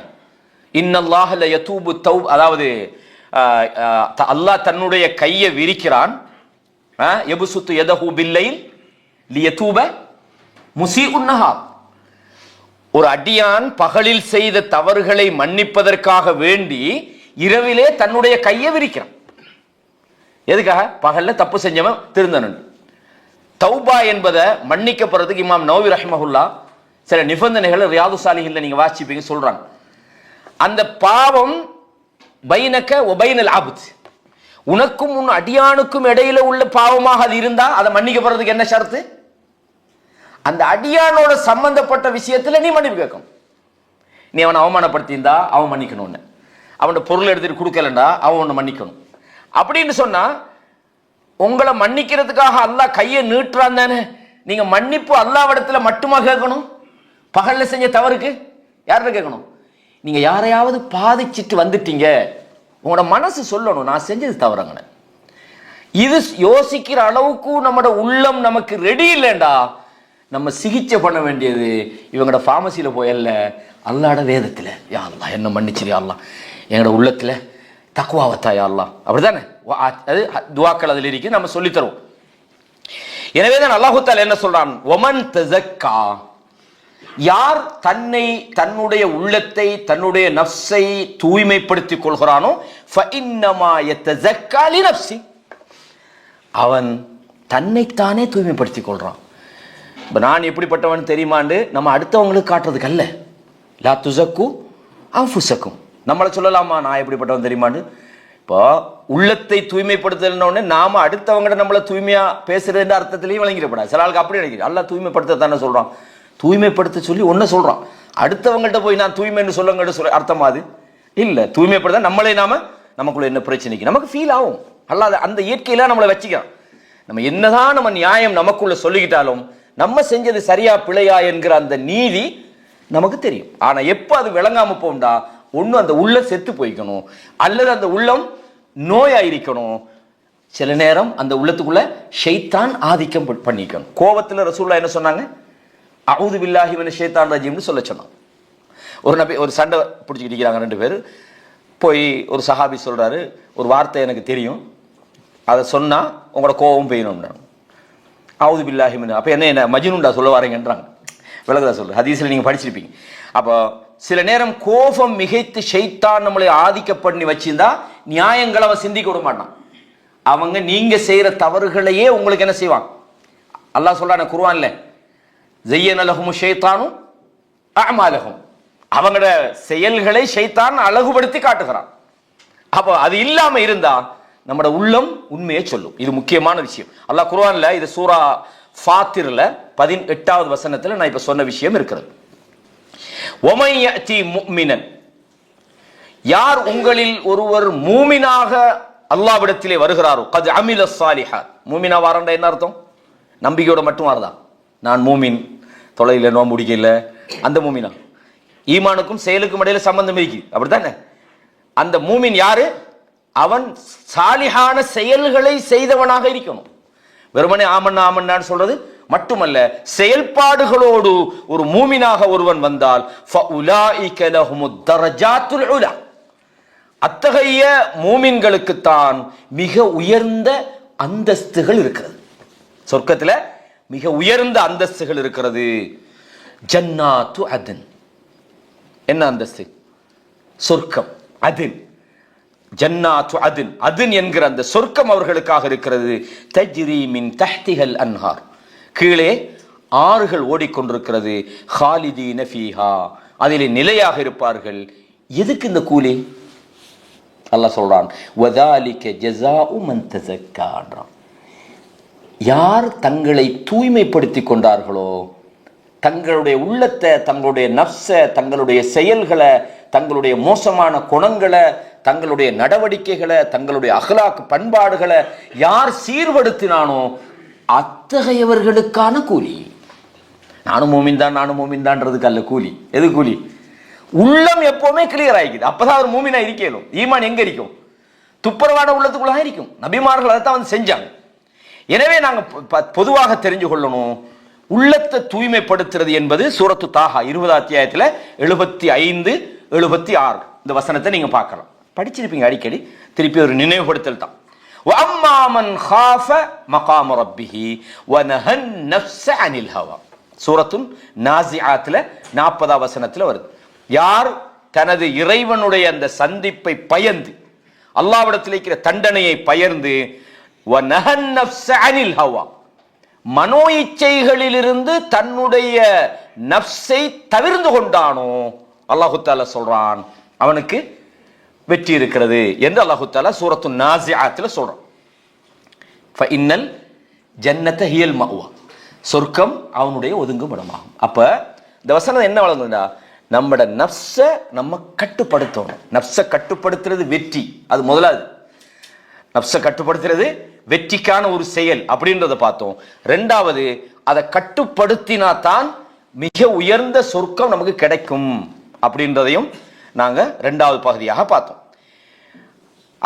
இன்னல்லாஹ ல யதூபு தௌப், அதாவது அல்லாஹ் தன்னுடைய கையை விரிக்கிறான். யபசுத்து யதஹு பில்லைல் லியதூப முஸீஉன் நஹார். ஒரு அடியான் பகலில் செய்த தவறுகளை மன்னிப்பதற்காக வேண்டி இரவிலே தன்னுடைய கையை விரிக்கிறான். எதுக்காக? பகல்ல தப்பு செஞ்சவன் திருந்தணும். தௌபா என்பதை மன்னிக்கப்படுறதுக்கு இமாம் நவவி ரஹ்மஹுல்லா சில நிபந்தனைகளை ரியாது சாலிஹின்ல நீங்க வாசிப்பீங்க சொல்றாங்க. அந்த பாவம் பைனக ஒபைனல் அப்த், உனக்கும் உன் அடியானுக்கும் இடையில உள்ள பாவமாக அது இருந்தா அதை மன்னிக்கப்படுறதுக்கு என்ன ஷரத்து? அந்த அடியானோட சம்பந்தப்பட்ட விஷயத்துல நீ மன்னிப்பு கேட்கணும். நீ அவனை அவமானப்படுத்தியிருந்தா அவன் மன்னிக்கணும், அவனோட பொருள் எடுத்துட்டு கொடுக்கலண்டா அவன் உன்னை மன்னிக்கணும். அப்படின்னு சொன்னா உங்களை மன்னிக்கிறதுக்காக அல்லாஹ் கையை நீட்டுறான் தானே. நீங்க மன்னிப்பு அல்லாஹ்விடத்துல மட்டுமா கேட்கணும்? பகல்ல செஞ்ச தவறுக்கு யார்கிட்ட கேட்கணும்? நீங்க யாரையாவது பாதிச்சுட்டு வந்துட்டீங்க, உங்களோட மனசு சொல்லணும் நான் செஞ்சது தவறுங்க. இது யோசிக்கிற அளவுக்கு நம்மளோட உள்ளம் நமக்கு ரெடி இல்லைண்டா நம்ம சிகிச்சை பண்ண வேண்டியது இவங்களோட ஃபார்மசியில போயல்ல, அல்லாட வேதத்துல யா அல்லாஹ் என்ன மன்னிச்சிரு யா அல்லாஹ், எங்களோட உள்ளத்துல தக்வாவத்தா யா அல்லாஹ், அப்படிதானே? அது துவாக்கள் அதில் இருக்கு, நம்ம சொல்லி தருவோம். எனவே தான் அல்லாஹு தஆலா என்ன சொல்றான்? ஒமன் தஸக்கா, யார் தன்னுடைய உள்ளத்தை தன்னுடைய நஃப்ஸை தூய்மைப்படுத்திக் கொள்கிறானோ ஃபஇன்னமா யதஸக்கா லினஃப்ஸி, அவன் தன்னைத்தானே தூய்மைப்படுத்திக் கொள்றான். இப்போ நான் எப்படிப்பட்டவன் தெரியுமாண்டு நம்ம அடுத்தவங்களுக்கு காட்டுறதுக்கு அல்ல. லா துஸக்கு அன்ஃபுஸக்கும், நம்மளை சொல்லலாமா நான் எப்படிப்பட்டவன் தெரியுமாண்டு? இப்போ உள்ளத்தை தூய்மைப்படுத்தணுன்னே நாம அடுத்தவங்கட நம்மளை தூய்மையா பேசுறதுன்ற அர்த்தத்திலையும் விளங்கிடப்படாது. சில ஆளுக்கு அப்படி நினைக்கிறேன். அல்லாஹ் தூய்மைப்படுத்த தானே சொல்றான், தூய்மைப்படுத்த சொல்லி ஒன்ன சொல்றான். அடுத்தவங்கள்ட்ட போய் நான் தூய்மைன்னு சொல்லுங்கன்னு சொல்ல அர்த்தமா? அது இல்லை. தூய்மைப்படுத்த நம்மளே நமக்குள்ள என்ன பிரச்சனைக்கு நமக்கு ஃபீல் ஆகும். அல்லாத அந்த இயற்கையில நம்மளை வச்சுக்கலாம். நம்ம என்னதான் நம்ம நியாயம் நமக்குள்ள சொல்லிக்கிட்டாலும் நம்ம செஞ்சது சரியா பிழையா என்கிற அந்த நீதி நமக்கு தெரியும். ஆனா எப்ப அது விளங்காம போண்டா, ஒண்ணு அந்த உள்ளம் செத்து போய்க்கணும், அல்லது அந்த உள்ளம் நோயாயிருக்கணும், சில நேரம் அந்த உள்ளத்துக்குள்ள ஷைத்தான் ஆதிக்கம் பண்ணிக்கணும். கோபத்தில் ரசூலுல்லாஹ் என்ன சொன்னாங்க? அஊது பில்லாஹி மினஷ் ஷைத்தானிர் ரஜீம்னு சொல்ல சொன்னாங்க. ஒரு சண்டை பிடிச்சிக்கிட்டு இருக்கிறாங்க ரெண்டு பேர். போய் ஒரு சஹாபி சொல்றாரு, ஒரு வார்த்தை எனக்கு தெரியும், அதை சொன்னா உங்களோட கோபம் பெய்யணும்ன்றாங்க. அவுது பில்லாஹி மின், அப்போ என்ன மஜ்னூன்டா சொல்ல வரீங்கன்றாங்க. விலகுதா சொல்லு, ஹதீஸில் நீங்கள் படிச்சிருப்பீங்க. அப்போ சில நேரம் கோபம் மிகைத்து ஷைத்தான் நம்மளை ஆதிக்க பண்ணி வச்சிருந்தா நியாயங்களை அவன் சிந்திக்க விட மாட்டான். அவங்க நீங்க செய்யற தவறுகளையே உங்களுக்கு என்ன செய்வான்? அல்லாஹ் சொல்றான குர்ஆன்ல, ஸய்யன லஹுமு ஷைத்தானு அஅமாலஹும், அவங்களோட செயல்களை ஷைத்தான் அழகுபடுத்தி காட்டுகிறான். அப்போ அது இல்லாம இருந்தா நம்மட உள்ளம் உண்மையை சொல்லும். இது முக்கியமான விஷயம். அல்லாஹ் குர்ஆன்ல இது சூரா ஃபாத்திர்ல 18வது வசனத்துல நான் இப்ப சொன்ன விஷயம் இருக்கிறது. வமன் யஅதி முஃமினன், யார் உங்களில் ஒருவர் மூமினாக அல்லாஹ்விடத்திலே வருகிறாரோ, கத் அமில ஸாலிஹாத், மூமினா வாரண்டா என்ன அர்த்தம்? நம்பிக்கையோட மட்டும் வரதா? நான் மூமின், தொலைல நோன்பு முடிக்கல, அந்த மூமினா? ஈமானுக்கும் செயலுக்கும் இடையில சம்பந்தம் இருக்கு, அப்படித்தானே? அந்த மூமின் யாரு? அவன் சாலிஹான செயல்களை செய்தவனாக இருக்கணும். வெறுமனே ஆமன்னா ஆமன்னான்னு சொல்றது மட்டுமல்ல, செயல்பாடுகளோடு ஒரு மூமினாக ஒருவன் வந்தால் ஃபஉலாயிக லஹுமுத் தரஜாத்துல் உலா, அத்தகைய மூமின்களுக்குத்தான் மிக உயர்ந்த அந்தஸ்துகள் இருக்கிறது. சொர்க்கத்தில் மிக உயர்ந்த அந்தஸ்துகள் இருக்கிறது. ஜன்னாத்து அதன், என்ன அந்தஸ்து? சொர்க்கம். அதின், ஜன்னாத்து அதின், அதின் என்கிற அந்த சொர்க்கம் அவர்களுக்காக இருக்கிறது. தஜ்ரி மின் தஹ்திஹல் அன்ஹார், கீழே ஆறுகள் ஓடிக்கொண்டிருக்கிறது. ஹாலிதீன ஃபீஹா, அதிலே நிலையாக இருப்பார்கள். எதுக்கு இந்த கூலி? அல்லாஹ் சொல்றான், வதாலிக ஜஸாஉ மன் தஸக்கான்றான். யார் தங்களை தூய்மைப்படுத்திக் கொண்டார்களோ, தங்களுடைய உள்ளத்தை, தங்களுடைய நஃப்ஸை, தங்களுடைய செயல்களை, தங்களுடைய மோசமான குணங்களை, தங்களுடைய நடவடிக்கைகளை, தங்களுடைய அஹ்லாக் பண்பாடுகளை யார் சீர்படுத்தினானோ அத்தகையவர்களுக்கான கூலி. நானும் மூமின் தான்றதுக்கு அல்ல கூலி. எது கூலி? உள்ளம் எப்பவுமே கிளியர் ஆகிக்குது, அப்பதான் அவர் மூமினா இருக்கணும். ஈமான் எங்க இருக்கும்? துப்புரவான உள்ளத்துக்குள்ள இருக்கும். நபிமார்கள் அதைத்தான் வந்து செஞ்சாங்க. எனவே நாங்க பொதுவாக தெரிஞ்சு கொள்ளணும், உள்ளத்தை தூய்மைப்படுத்துறது என்பது சூரத்து தாஹா 20 அத்தியாயத்தில் 75, 76 இந்த வசனத்தை நீங்க பார்க்கலாம், படிச்சிருப்பீங்க அடிக்கடி. திருப்பி ஒரு நினைவுபடுத்தல் தான். வஅம்மா மன் காஃப மகாம ரப்பிஹி வநஹன் நஃப்ஸ அனில் ஹவா, சூரத்துன் நாஸிஆத்ல 40வது வசனத்தில் வருது. யார் தனது இறைவனுடைய அந்த சந்திப்பை பயந்து, அல்லாஹ்விடத்தில் இருக்கிற தண்டனையை பயந்து, வநஹன் நஃப்ஸ அனில் ஹவா, மனோ இச்சைகளிலிருந்து தன்னுடைய நஃப்ஸை தவிர்ந்து கொண்டானோ, அல்லாஹு தஆலா சொல்றான் அவனுக்கு வெற்றி இருக்கிறது என்று அல்லாஹு தஆலா சூரத்து நாஸிஆத்ல சொல்றான். ஃபஇன்னல் ஜன்னத ஹியல் மஅவா, சொர்க்கம் அவனுடைய ஒதுங்கும் இடமாகும். அப்ப இந்த வசனம் என்ன வழங்குதுன்னா, நம்மட நஃப்ஸை நம்ம கட்டுப்படுத்தணும். நஃப்ஸை கட்டுப்படுத்துறது வெற்றி, அது முதலாவது. நஃப்ஸை கட்டுப்படுத்துறது வெற்றிக்கான ஒரு செயல் அப்படின்றத பார்த்தோம். ரெண்டாவது, அதை கட்டுப்படுத்தினா தான் மிக உயர்ந்த சொர்க்கம் நமக்கு கிடைக்கும் அப்படின்றதையும் நாங்க ரெண்டாவது பகுதியாக பார்த்தோம்.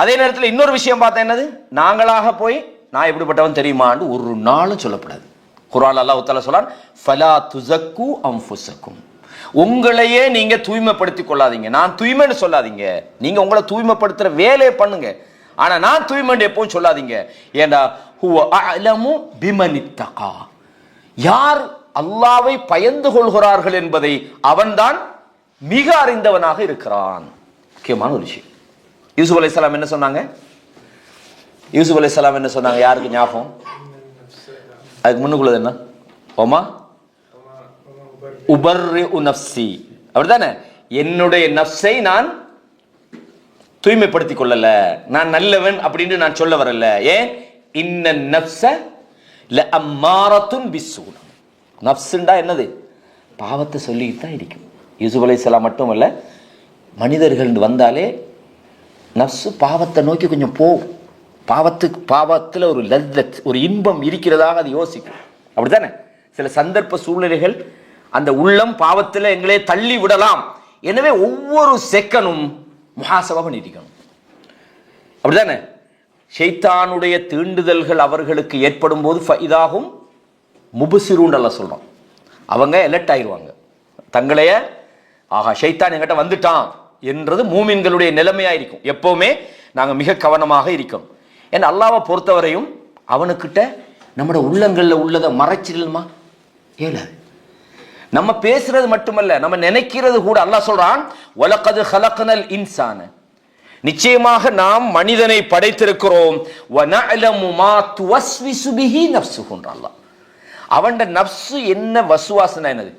அதே நேரத்தில் இன்னொரு விஷயம் பார்த்தா என்னது, நாங்களாக போய் நான் எப்படிப்பட்டவன் தெரியுமான்னு ஒரு நாளும் சொல்லப்படாது. குர்ஆன்ல அல்லாஹ் தஆலா சொல்றான், ஃபலா துஸக்கு அன்ஃபுஸக்கும், உங்களையே நீங்க தூய்மைப்படுத்திக் கொள்ளாதீங்க, நான் தூய்மைன்னு சொல்லாதீங்க. நீங்க உங்களை தூய்மைப்படுத்துற வேலையை பண்ணுங்க, ஆனா நான் தூய்மைன்னு எப்பவும் சொல்லாதீங்க. ஏண்டா ஹுவ அஅலமு பிமனித்தகா, யார் அல்லாஹ்வை பயந்து கொள்கிறார்கள் என்பதை அவன்தான் மிக அறிந்தவனாக இருக்கிறான். முக்கியமான ஒரு விஷயம். யூசுப் அலைஹிஸ்ஸலாம் என்ன சொன்னாங்க? யூசுப் அலைஹிஸ்ஸலாம் என்ன சொன்னாங்க? யாருக்கு ஞாபகம்? அதுக்கு முன்னுக்குள்ளது என்ன? ஓமா உபர்ரிஉ நஃப்ஸி, அப்படிதானே? என்னுடைய நஃப்ஸை நான் தூய்மைப்படுத்திக் கொள்ளல, நான் நல்லவன் அப்படின்னு நான் சொல்ல வரல. ஏன்? இன்ன நஃப்ஸ லஅம்மாரத்துன் பிஸ்ஸூ, நஃப்ஸ்ண்டா என்னது? பாவத்தை சொல்லிட்டு தான் இருக்கும். யூசுப் அலைஹிஸ்ஸலாம் மட்டுமல்ல, மனிதர்கள் வந்தாலே நஃப்ஸ் பாவத்தை நோக்கி கொஞ்சம் போகும். பாவத்தில் ஒரு லத்தத், ஒரு இன்பம் இருக்கிறதாக அது யோசிக்கும், அப்படித்தானே? சில சந்தர்ப்ப சூழ்நிலைகள் அந்த உள்ளம் பாவத்தில் எங்களே தள்ளி விடலாம். எனவே ஒவ்வொரு செகண்டும் முஹாசபா பண்ணிருக்கணும், அப்படித்தானே? ஷைத்தானுடைய தீண்டுதல்கள் அவர்களுக்கு ஏற்படும் போது ஃபைதாகும் முபுசிரூன் அல்லாஹ் சொல்றோம். அவங்க எலர்ட் ஆயிடுவாங்க. தங்களைய ஆகா ஷைத்தான் என்கிட்ட வந்துட்டான் என்றது மூமின்களுடைய நிலைமையா இருக்கும். எப்பவுமே நாங்க மிக கவனமாக இருக்கணும். ஏன்னா அல்லாஹ்வை பொறுத்தவரையும் அவனுக்கிட்ட நம்மட உள்ளங்கள்ல உள்ளதை மறைச்சிடலுமா? ஏலாது. நம்ம பேசுறது மட்டுமல்ல, நம்ம நினைக்கிறது கூட. அல்லாஹ் சொல்றான், வலகது ஹலக்னல் இன்சான, நிச்சயமாக நாம் மனிதனை படைத்திருக்கிறோம். வனஅலமு மா துவஸ்விசு பிஹி நஃப்ஸுஹு. அல்லாஹ் அவன் நஃப்ஸு என்ன வசுவாசனா என்னது?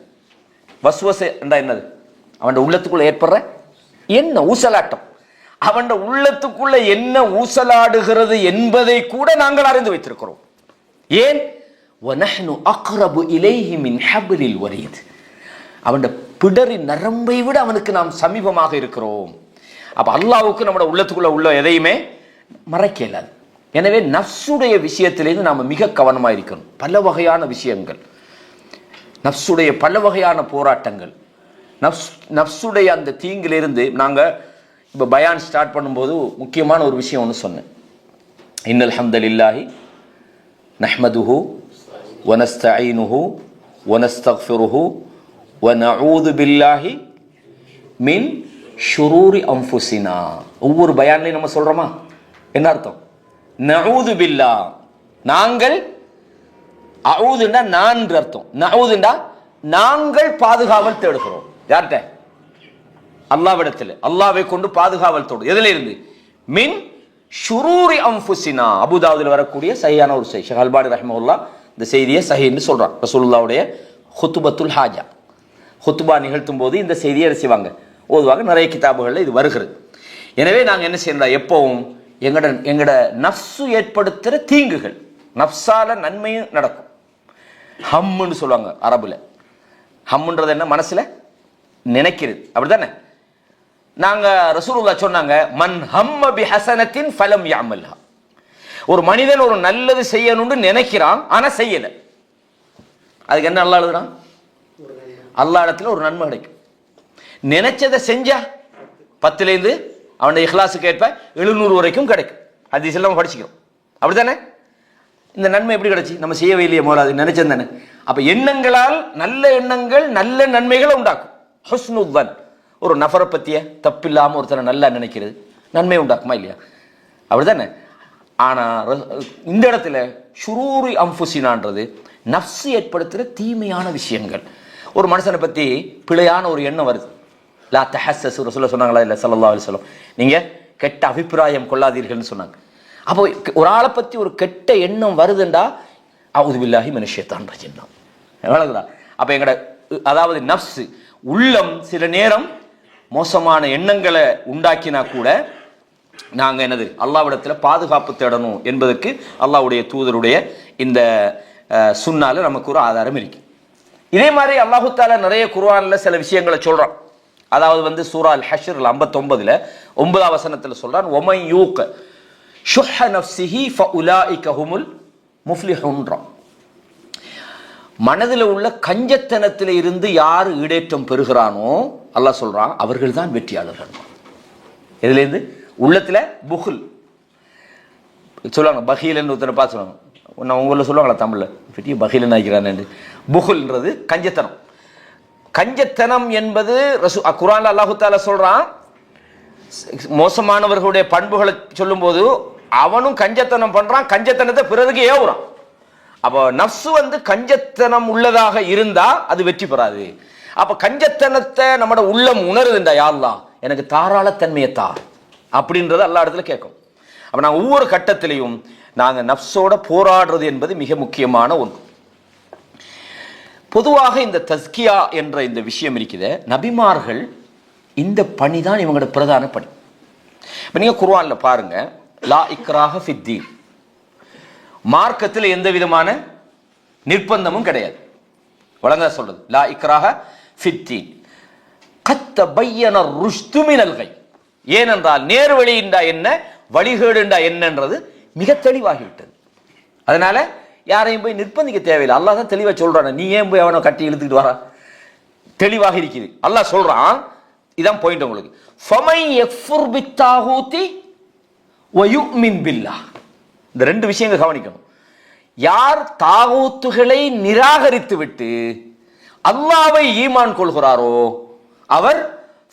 வசுவச என்றா என்னது? அவன் உள்ளத்துக்குள்ள ஏற்படுற என்ன ஊசலாட்டம், அவன் உள்ளத்துக்குள்ள என்ன ஊசலாடுகிறது என்பதை கூட நாங்கள் அறிந்து வைத்திருக்கிறோம். ஏன்? வனஹ்னு அக்ரபு இலைஹி மின் ஹப்லில் வரீத். அவன் பிடரி நரம்பை விட அவனுக்கு நாம் சமீபமாக இருக்கிறோம். அப்ப அல்லாஹ்வுக்கு நம்முடைய உள்ளத்துக்குள்ள உள்ள எதையுமே மறைக்க இயலாது. எனவே நஃப்ஸுடைய விஷயத்திலிருந்து நாம மிக கவனமாக இருக்கணும். பல வகையான விஷயங்கள், நஃப்ஸுடைய பல வகையான போராட்டங்கள், நஃப்ஸுடைய அந்த தீங்கிலிருந்து நாங்க இப்போ பயான் ஸ்டார்ட் பண்ணும்போது முக்கியமான ஒரு விஷயம் ஒன்று சொன்னேன். இன்னல் ஹம்தலில்லாஹி நஹ்மதுஹு வனஸ்தஈனுஹு வனஸ்தக்ஃபிருஹு வனஊது பில்லாஹி மின் ஷுரூரி அன்ஃபுஸினா. ஒவ்வொரு பயான்லையும் நம்ம சொல்றோமா? என்ன அர்த்தம்? நஊது பில்லா, நாங்கள், அஊதுண்டா நான் அர்த்தம், நஊதுண்டா நாங்கள் பாதுகாவல் தேடுகிறோம். யார்கிட்ட? அல்லாஹ்விடத்தில். அல்லாஹ்வை கொண்டு பாதுகாவல் தேடு. எதில இருந்து? மின் ஷுரூரி அன்ஃபுஸினா. அபூதாவுதில் வரக்கூடிய சஹீஹான ஒரு செய்தி. ஷேக் அல்பானி ரஹ்மத்துல்லாஹ் இந்த செய்தியை சஹீஹ்னு சொல்றான். ரசூலுல்லாஹ்வுடைய ஹுத்பத்துல் ஹாஜா, ஹுத்பா நிகழ்த்தும் போது இந்த செய்தியை செய்வாங்க, ஓதுவாங்க. நிறைய கிதாபுகளில் இது வருகிறது. எனவே நாங்கள் என்ன செய்யறோம்? எப்பவும் எங்கட நஃப்ஸு ஏற்படுத்துகிற தீங்குகள், நஃப்ஸால நன்மையும் நடக்கும். ஹம்முன்னு சொல்லுவாங்க அரபுல. ஹம்முன்றது என்ன? மனசுல நினைக்கிறது, அப்படித்தானே? நாங்க ரசூலுல்லாஹ் சொன்னாங்க, மன் ஹம்ம பி ஹஸனத்தின் ஃபலம் யஅமல்ஹா. ஒரு மனிதன் ஒரு நல்லது செய்யணும்னு நினைக்கிறான், ஆனா செய்யல. அதுக்கு என்ன அல்லாஹ் எழுதுறான்? அல்லாஹ் இடத்துல ஒரு நன்மை கிடைக்கும். நினைச்சதை செஞ்சா 10லேருந்து அவனுடைய இஹ்லாஸுக்கு ஏற்ப 700 வரைக்கும் கிடைக்கும். ஹதீஸ் எல்லாம் படிச்சுக்கிறோம், அப்படித்தானே? இந்த நன்மை எப்படி கிடைச்சி? நம்ம செய்யவே இல்லையே, மோலாது நினைச்சது தானே. அப்ப எண்ணங்களால் நல்ல எண்ணங்கள் நல்ல நன்மைகளை உண்டாக்கும். ஹுஸ்னுல், ஒரு நபரை பத்திய தப்பில்லாம ஒருத்தனை நல்லா நினைக்கிறது நன்மை உண்டாக்குமா இல்லையா? அப்படித்தானே? ஆனா இந்த இடத்துல ஷுரூரி அன்ஃபுஸினான்றது நஃப்ஸ் ஏற்படுத்துகிற தீமையான விஷயங்கள். ஒரு மனுஷனை பத்தி பிழையான ஒரு எண்ணம் வருது. லா தஹஸ்ஸஸு, ரசூலுல்லாஹ் சொன்னாங்களா இல்லை ஸல்லல்லாஹு அலைஹி வஸல்லம், நீங்க கெட்ட அபிப்பிராயம் கொள்ளாதீர்கள்னு சொன்னாங்க. அப்போ ஒரு ஆளை பத்தி ஒரு கெட்ட எண்ணம் வருதுண்டா, அஊது பில்லாஹி மினஷ் ஷைத்தானிர் ரஜீம். எவ்வளவுதா? அப்ப எங்கட அதாவது நஃப்ஸ் உள்ளம் சில நேரம் மோசமான எண்ணங்களை உண்டாக்கினா கூட நாங்க என்னது அல்லாஹ்விடத்துல பாதுகாப்பு தேடணும் என்பதற்கு அல்லாஹ்வுடைய தூதருடைய இந்த சுன்னால நமக்கு ஒரு ஆதாரம் இருக்கு. இதே மாதிரி அல்லாஹு தஆலா நிறைய குர்ஆன்ல சில விஷயங்களை சொல்றான். அதாவது சூரா அல் ஹஷ்ர் 59ல 9வது வசனத்துல சொல்றான், ஒமை யூக ஷுஹ நஃப்ஸிஹி ஃபஉலாயிக ஹுமுல் முஃப்லிஹூன். மனதில் உள்ள கஞ்சத்தனத்தில் இருந்து யார் ஈடேற்றம் பெறுகிறானோ அல்லாஹ் சொல்றான், அவர்கள் தான் வெற்றியாளர்கள். இதுல இருந்து உள்ளத்துல புகுல் சொல்லுவாங்க, பகீலன்னு ஒருத்தனை பார்த்து சொல்லுவாங்க. உங்களில் சொல்லுவாங்களா தமிழ்ல, பெரிய பகீலன் ஆகிறான். புகுல்ன்றது கஞ்சத்தனம். கஞ்சத்தனம் என்பது குர்ஆன்ல அல்லாஹு தஆலா சொல்றான், மோசமானவர்களுடைய பண்புகளை சொல்லும் போது அவனும் கஞ்சத்தனம் பண்றான், கஞ்சத்தனத்தை பிறருக்கு ஏவுறான். அப்போ நஃப்ஸ் கஞ்சத்தனம் உள்ளதாக இருந்தா அது வெற்றி பெறாது. அப்ப கஞ்சத்தனத்தை நம்மட உள்ளம் உணருதுண்டா, யா அல்லாஹ் எனக்கு தாராளத்தன்மையை தா அப்படின்றது அல்லாஹ் இடத்துல கேட்கும். அப்ப நாங்கள் ஒவ்வொரு கட்டத்திலையும் நாங்க நஃப்ஸோட போராடுறது என்பது மிக முக்கியமான ஒன்று. பொதுவாக இந்த தஸ்கியா என்ற இந்த விஷயம் இருக்குது, நபிமார்கள் இந்த பணி தான் இவங்களோட பிரதான பணி. இப்போ நீங்கள் குர்ஆன்ல பாருங்க, லா இக்ராஹ ஃபித்தீன், மார்க்கத்தில் எந்த விதமான நிர்பந்தமும் கிடையாது. வழங்க சொல்றது லா இக்ராஹ ஃபித்தீன் கத் தபய்யன ருஷ்து மினல் கய். ஏனென்றால் நேர்வழிண்டா என்ன, வழிகேடுண்டா என்னன்றது மிக தெளிவாகிவிட்டது. அதனால யாரையும் போய் நிர்பந்திக்க தேவையில்லை. அல்லாஹ் தான் தெளிவாக சொல்றான், நீ ஏன் போய் அவனை கட்டி இழுத்துக்கிட்டு வர, தெளிவாக இருக்குது. அல்லாஹ் சொல்றான், இதான் பாயிண்ட் உங்களுக்கு. ஃபமை யக்ஃபுர் பித்தாகூதி வயுமின் பில்லாஹ். இந்த ரெண்டு விஷயங்கள் கவனிக்கணும். யார் தாகூத்துகளை நிராகரித்து விட்டு அல்லாஹ்வை ஈமான் கொள்கிறாரோ அவர்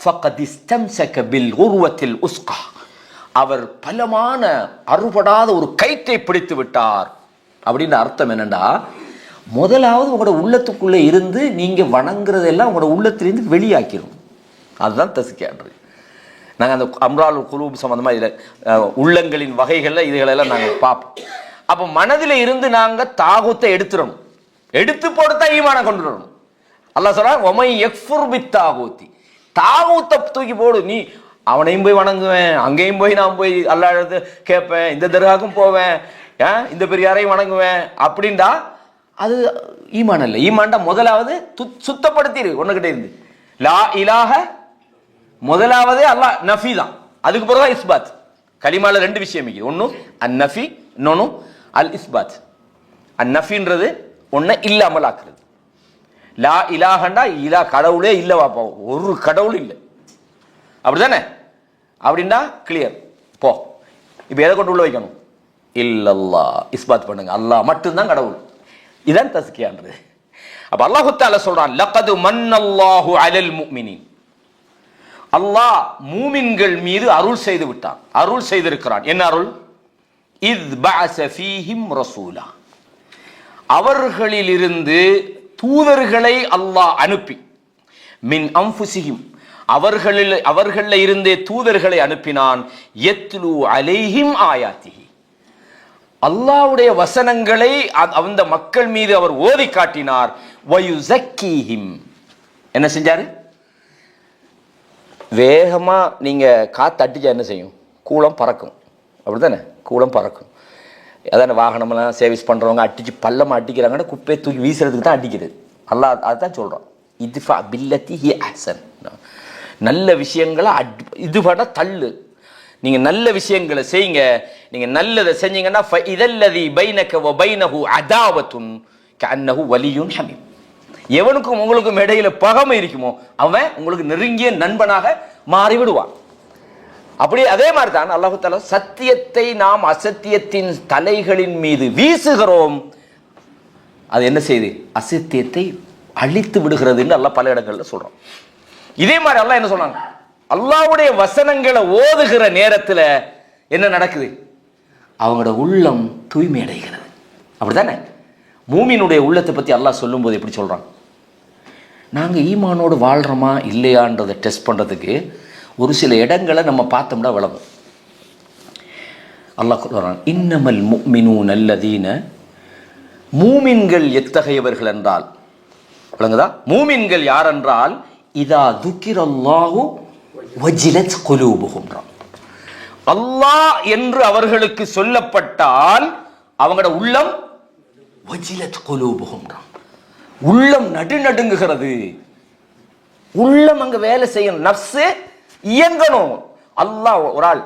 ஃபக்கத் இஸ்தம்ஸக பில் உர்வத்தில் உஸ்கா, அவர் பலமான அறுபடாத ஒரு கயிற்றை பிடித்து விட்டார். அப்படின்னு அர்த்தம் என்னன்னா, முதலாவது உங்களோட உள்ளத்துக்குள்ளே இருந்து நீங்க வணங்குறதெல்லாம் உங்களோட உள்ளத்திலிருந்து வெளியாக்கிடும். அதுதான் தஸ்கியான்றது. நாங்கள் அந்த அம்ரால் குலூப் சம்பந்தமாக இதில் உள்ளங்களின் வகைகளில் இதுகளெல்லாம் நாங்கள் பார்ப்போம். அப்போ மனதில் இருந்து நாங்கள் தாகூத்தை எடுத்துடணும். எடுத்து போட்டுத்தான் ஈமானை கொண்டு வரணும். அல்லாஹ் சொல்றான் ஒமை யக்ஃபுர் பித்தாகூத்தி, தாகூத்தை தூக்கி போடு. நீ அவனையும் போய் வணங்குவேன், அங்கேயும் போய் நான் போய் அல்லாஹ் கேட்பேன், இந்த தர்காவுக்கும் போவேன், இந்த பெரியாரையும் வணங்குவேன் அப்படின்டா அது ஈமான் அல்ல. ஈமான்டா முதலாவது சுத்தப்படுத்திடு ஒன்னுகிட்ட இருந்து. லா இலாஹ முதலாவதே அல்லாஹ் நஃபி தான், அதுக்கு பிறகு இஸ்பாத். கலிமால ரெண்டு விஷயம் இருக்குது. ஒன்று அன் நஃபி, இன்னொன்று அல் இஸ்பாத். அன் நஃபின்றது ஒன்றை இல்லாமல் ஆக்குறது. லா இலாஹண்டா இலா கடவுளே இல்லை வாப்பா, ஒரு கடவுள் இல்லை, அப்படிதானே? அப்படின்னா கிளியர் போ. இப்போ எதை கொண்டு உள்ள வைக்கணும்? இல்லல்லா, இஸ்பாத் பண்ணுங்க, அல்லாஹ் மட்டும்தான் கடவுள். இதான் தஸ்கியான்றது. அப்ப அல்லாஹ் தஆலா சொல்றான் லகது மன்னல்லாஹு அலல் முஃமினீன், அல்லாஹ் மூமின்கள் மீது அருள் செய்து விட்டான், அருள் செய்திருக்கிறான். என்ன அருள்? இத் பஅஸ ஃபீஹிம் ரசூலா, அவர்களிலிருந்து தூதர்களை அல்லாஹ் அனுப்பி, மின் அன்ஃபுஸிஹிம், அவர்களில் இருந்தே தூதர்களை அனுப்பினான். யத்லு அலைஹிம் ஆயாத்திஹி, அல்லாஹ்வுடைய வசனங்களை அந்த மக்கள் மீது அவர் ஓதி காட்டினார். வயுஸக்கீஹிம், என்ன செஞ்சாரு? வேகமா நீங்க காத்து அடிச்சா என்ன செய்யும்? கூளம் பறக்கும், அப்படித்தானே? கூளம் பறக்கும். அதான வாகனமெல்லாம் சர்வீஸ் பண்றவங்க அடிச்சு பள்ளமா அடிக்கிறாங்கன்னா குப்பையை தூக்கி வீசுறதுக்கு தான் அடிக்கிறது. அல்லாஹ் அதுதான் சொல்றான், இத்ஃபா பில்லத்தி ஹிய அஹ்சன், நல்ல விஷயங்களை இதுபட தள்ளு. நீங்க நல்ல விஷயங்களை செய்யுங்க. நீங்க நல்லதை செஞ்சீங்கன்னா ஃபஇதல்லதி பைனக வ பைனஹு அதாவத்துன் கஅன்னஹு வலியுன் ஹமீம், எவனுக்கும் உங்களுக்கும் இடையில பகைமை இருக்குமோ அவன் உங்களுக்கு நெருங்கிய நண்பனாக மாறிவிடுவான். அப்படி அதே மாதிரி தான் அல்லாஹ் தஆலா சத்தியத்தை நாம் அசத்தியத்தின் தலைகளின் மீது வீசுகிறோம், அது என்ன செய்யுது? அசத்தியத்தை அழித்து விடுகிறதுன்னு அல்லாஹ் பல இடங்கள்ல சொல்றோம். இதே மாதிரி அல்லாஹ் என்ன சொல்றாங்க? அல்லாஹ்வுடைய வசனங்களை ஓதுகிற நேரத்துல என்ன நடக்குது? அவங்களோட உள்ளம் தூய்மை அடைகிறது, அப்படித்தானே? மூமினுடைய உள்ளத்தை பத்தி அல்லாஹ் சொல்லும் போது எப்படி சொல்றான்? நாங்க ஈமானோடு வாழ்றோமா இல்லையான்றதை டெஸ்ட் பண்றதுக்கு ஒரு சில இடங்களை நம்ம பார்த்தோம்னா விளங்கும். அல்லாஹ் சொல்றான் இன்னமல் முஃமினூன அல்லதீன, மூமின்கள் எத்தகையவர்கள் என்றால் விளங்குதா? மூமின்கள் யார் என்றால் இதா துக்கிரல்லாஹு வஜிலத் குலூபுஹும், அல்லாஹ் என்று அவர்களுக்கு சொல்லப்பட்டால் அவங்களோட உள்ளம் வஜிலத் குலூபுஹும், உள்ளம் நடுநடுங்குகிறது. உள்ளம் அங்க வேலை செய்யணும், நஃப்ஸ் இயங்கணும். அல்லாஹ் ஒரு ஆள்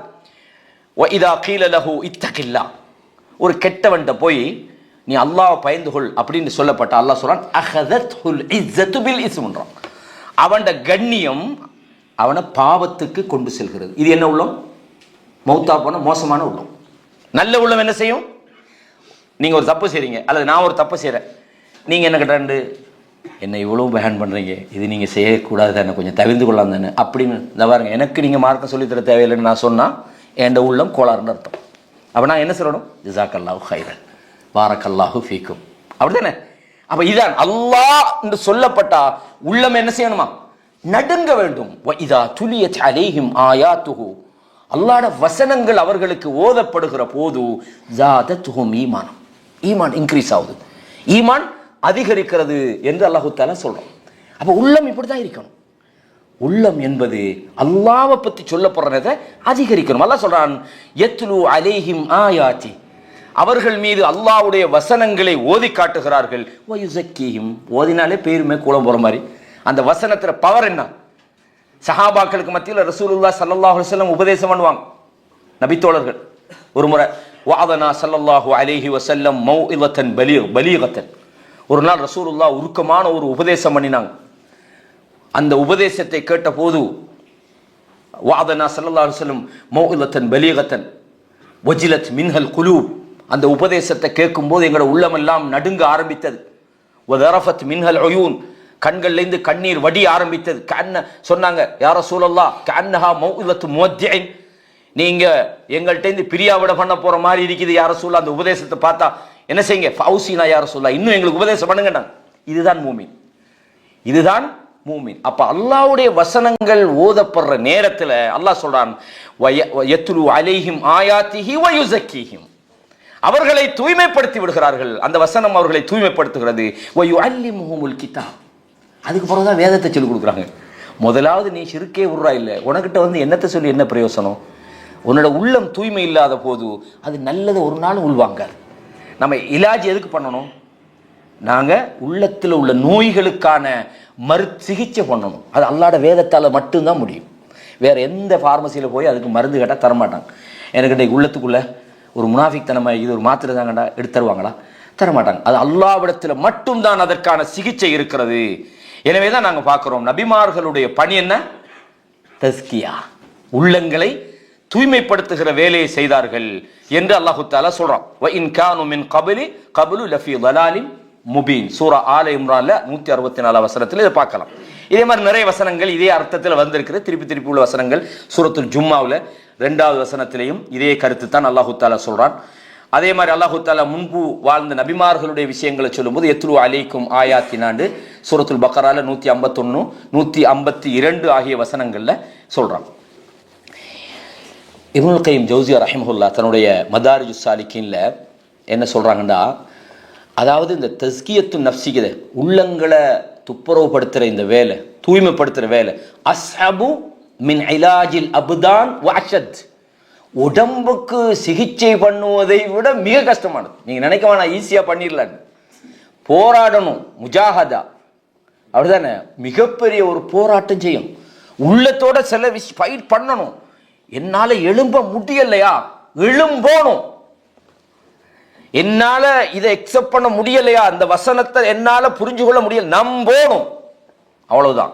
வஇதா கீல லஹு இத்தகில்லாஹ், ஒரு கெட்டவன்ட்ட போய் நீ அல்லாஹ் பயந்து கொள் அப்படின்னு சொல்லப்பட்ட அல்லாஹ் சொல்றான் அஹதத்ஹுல் இஸ்ஸத்து பில் இஸ்ம்ன்றான், அவனோட கண்ணியம் அவனை பாவத்துக்கு கொண்டு செல்கிறது. இது என்ன உள்ளம்? மௌத்தா போன மோசமான உள்ளம். நல்ல உள்ளம் என்ன செய்யும்? நீங்க ஒரு தப்பு செய்றீங்க அல்லது நான் ஒரு தப்பு செய்றேன், நீங்க என்ன கேட்டாண்டு என்னை இவ்வளவு பேன் பண்றீங்க, இது நீங்க செய்யக்கூடாது தானே, கொஞ்சம் தவிர்த்து கொள்ளலாம் தானே அப்படின்னு பாருங்க. எனக்கு நீங்க மார்க்கம் சொல்லித்தர தேவையில்லைன்னு நான் சொன்னா என் உள்ளம் கோளாறுன்னு அர்த்தம். அப்ப நான் என்ன சொல்லணும்? ஜஸாக்கல்லாஹு ஹைரன் பாரக்கல்லாஹு ஃபீக்கும், அப்படிதானே? அப்ப இதான் அல்லாஹ் என்று சொல்லப்பட்டா உள்ளம் என்ன செய்யணுமா? நடுங்க வேண்டும். வஇதா துலியத் அலைஹிம் ஆயாத்துஹு, அல்லாஹ்வுடைய வசனங்கள் அவர்களுக்கு ஓதப்படுகிற போது ஜாதத்துஹும் ஈமான், ஈமான் இன்க்ரீஸ் ஆகுது, ஈமான் அதிகரிக்கிறது என்று அல்லாஹ் தஆலா சொல்றோம். அப்ப உள்ளம் இப்படிதான் இருக்கணும். உள்ளம் என்பது அல்லாஹ்வை பத்தி சொல்லப்படுறதை அதிகரிக்கணும். அல்லாஹ் சொல்றான் யத்லு அலைஹிம் ஆயாத்தி, அவர்கள் மீது அல்லாஹ்வுடைய வசனங்களை ஓதி காட்டுகிறார்கள். வயுஸக்கீஹிம், ஓதினாலே பேருமே கூலம் போற மாதிரி. அந்த வசனத்துல பவர் என்ன? சஹாபாக்களுக்கு மத்தியில் ரசூலுல்லாஹ் ஸல்லல்லாஹு அலைஹி வஸல்லம் உபதேசம் பண்ணுவாங்க. நபித்தோழர்கள் ஒரு முறை வஅதனா ஸல்லல்லாஹு அலைஹி வஸல்லம் மௌஇலத்தன் பலீகத்தன், ஒரு நாள் ரசூலுல்லாஹ் உருக்கமான ஒரு உபதேசம் பண்ணினாங்க. அந்த உபதேசத்தை கேட்ட போது வஅதனா ஸல்லல்லாஹு அலைஹி வஸல்லம் மௌஇலத்தன் பலீகத்தன், வஜிலத் மின்ஹல் குலூப், அந்த உபதேசத்தை கேட்கும்போது எங்களோட உள்ளமெல்லாம் நடுங்க ஆரம்பித்தது. வதரஃபத் மின்ஹல் உயூன், கண்கள்லேருந்து கண்ணீர் வடி ஆரம்பித்தது. சொன்னாங்க, யா ரசூலல்லாஹ் கஅன்னஹா மௌஇலத்து முவத்திஇன், நீங்க எங்கள்கிட்ட பிரியாவிட பண்ண போற மாதிரி இருக்குது யா ரசூலல்லாஹ், அந்த உபதேசத்தை பார்த்தா என்ன செய்யுங்க, ஃபௌசினா யா ரசூலல்லாஹ், இன்னும் எங்களுக்கு உபதேசம் பண்ணுங்க. இதுதான் மூமின், இதுதான் மூமின். அப்ப அல்லாஹ்வுடைய வசனங்கள் ஓதப்படுற நேரத்தில் அல்லாஹ் சொல்றான், யத்லு அலைஹிம் ஆயாத்திஹி வ யுஸக்கிஹிம், அவர்களை தூய்மைப்படுத்தி விடுகிறார்கள், அந்த வசனம் அவர்களை தூய்மைப்படுத்துகிறது. வ யுஅல்லிமுஹுமுல் கிதாப், அதுக்கு பிறகுதான் வேதத்தை சொல்லிக் கொடுக்குறாங்க. முதலாவது நீ ஷிர்கே விடுறா இல்லை, உனக்கிட்ட என்னத்தை சொல்லி என்ன பிரயோசனம்? உன்னோட உள்ளம் தூய்மை இல்லாத போது அது நல்லதை ஒரு நாள் உள்வாங்காது. நம்ம இலாஜ் எதுக்கு பண்ணணும்? நாங்கள் உள்ளத்தில் உள்ள நோய்களுக்கான சிகிச்சை பண்ணணும். அது அல்லாஹ்வோட வேதத்தால் மட்டும்தான் முடியும். வேறு எந்த ஃபார்மசியில் போய் அதுக்கு மருந்து கேட்டால் தரமாட்டாங்க. எனக்கு உள்ளத்துக்குள்ள ஒரு முனாஃபிக்தனமா இது ஒரு மாத்திரை தாங்கடா எடுத்து தருவாங்களா? தரமாட்டாங்க. அது அல்லாஹ்விடத்தில் மட்டும்தான் அதற்கான சிகிச்சை இருக்கிறது. எனவே தான் நாங்கள் பார்க்குறோம், நபிமார்களுடைய பணி என்ன? தஸ்கியா, உள்ளங்களை தூய்மைப்படுத்துகிற வேலையை செய்தார்கள் என்று அல்லாஹு தஆலா சொல்றான். வ இன் கானு மின் கப்லு லஃபி ضلالின் முபீன், சூரா ஆல இம்ரான்ல 164 வசனத்தில் இதை பார்க்கலாம். இதே மாதிரி நிறைய வசனங்கள் இதே அர்த்தத்தில் வந்திருக்கிறது. திருப்பி உள்ள வசனங்கள் சூரத்துல் ஜும்மாவில் 2வது வசனத்திலையும் இதே கருத்து தான் அல்லாஹு தஆலா சொல்றான். அதே மாதிரி அல்லாஹு தஆலா முன்பு வாழ்ந்த நபிமார்களுடைய விஷயங்களை சொல்லும்போது யத்லு அலைக்கும் ஆயாத்தினாண்டு சூரத்துல் பக்ரால 151 152 ஆகிய வசனங்கள்ல சொல்றான். இப்னுல் கய்யிம் ஜௌஸியா ரஹிமஹுல்லாஹ் தன்னுடைய மதாரிஜுஸ் சாலிகீன்ல என்ன சொல்றாங்கன்னா, அதாவது இந்த தஸ்கியத்து நஃப்ஸிகித உள்ளங்களை துப்புரவுப்படுத்துகிற இந்த வேலை, தூய்மைப்படுத்துகிற வேலை, அஸ்அபு மின் இலாஜில் அப்தான் வ அஷத், உடம்புக்கு சிகிச்சை பண்ணுவதை விட மிக கஷ்டமானது. நீங்கள் நினைக்க வேணாம் ஈஸியாக பண்ணிடலாம், போராடணும், முஜாஹதா, அப்படிதானே, மிகப்பெரிய ஒரு போராட்டம் செய்யும். உள்ளத்தோட சில ஃபைட் பண்ணணும். என்னால் எழும்ப முடியலையா? எழும்போணும். என்னால இதை எக்ஸெப்ட் பண்ண முடியலையா? அந்த வசனத்தை என்னால புரிஞ்சு கொள்ள முடியல, நம்போணும், அவ்வளவுதான்.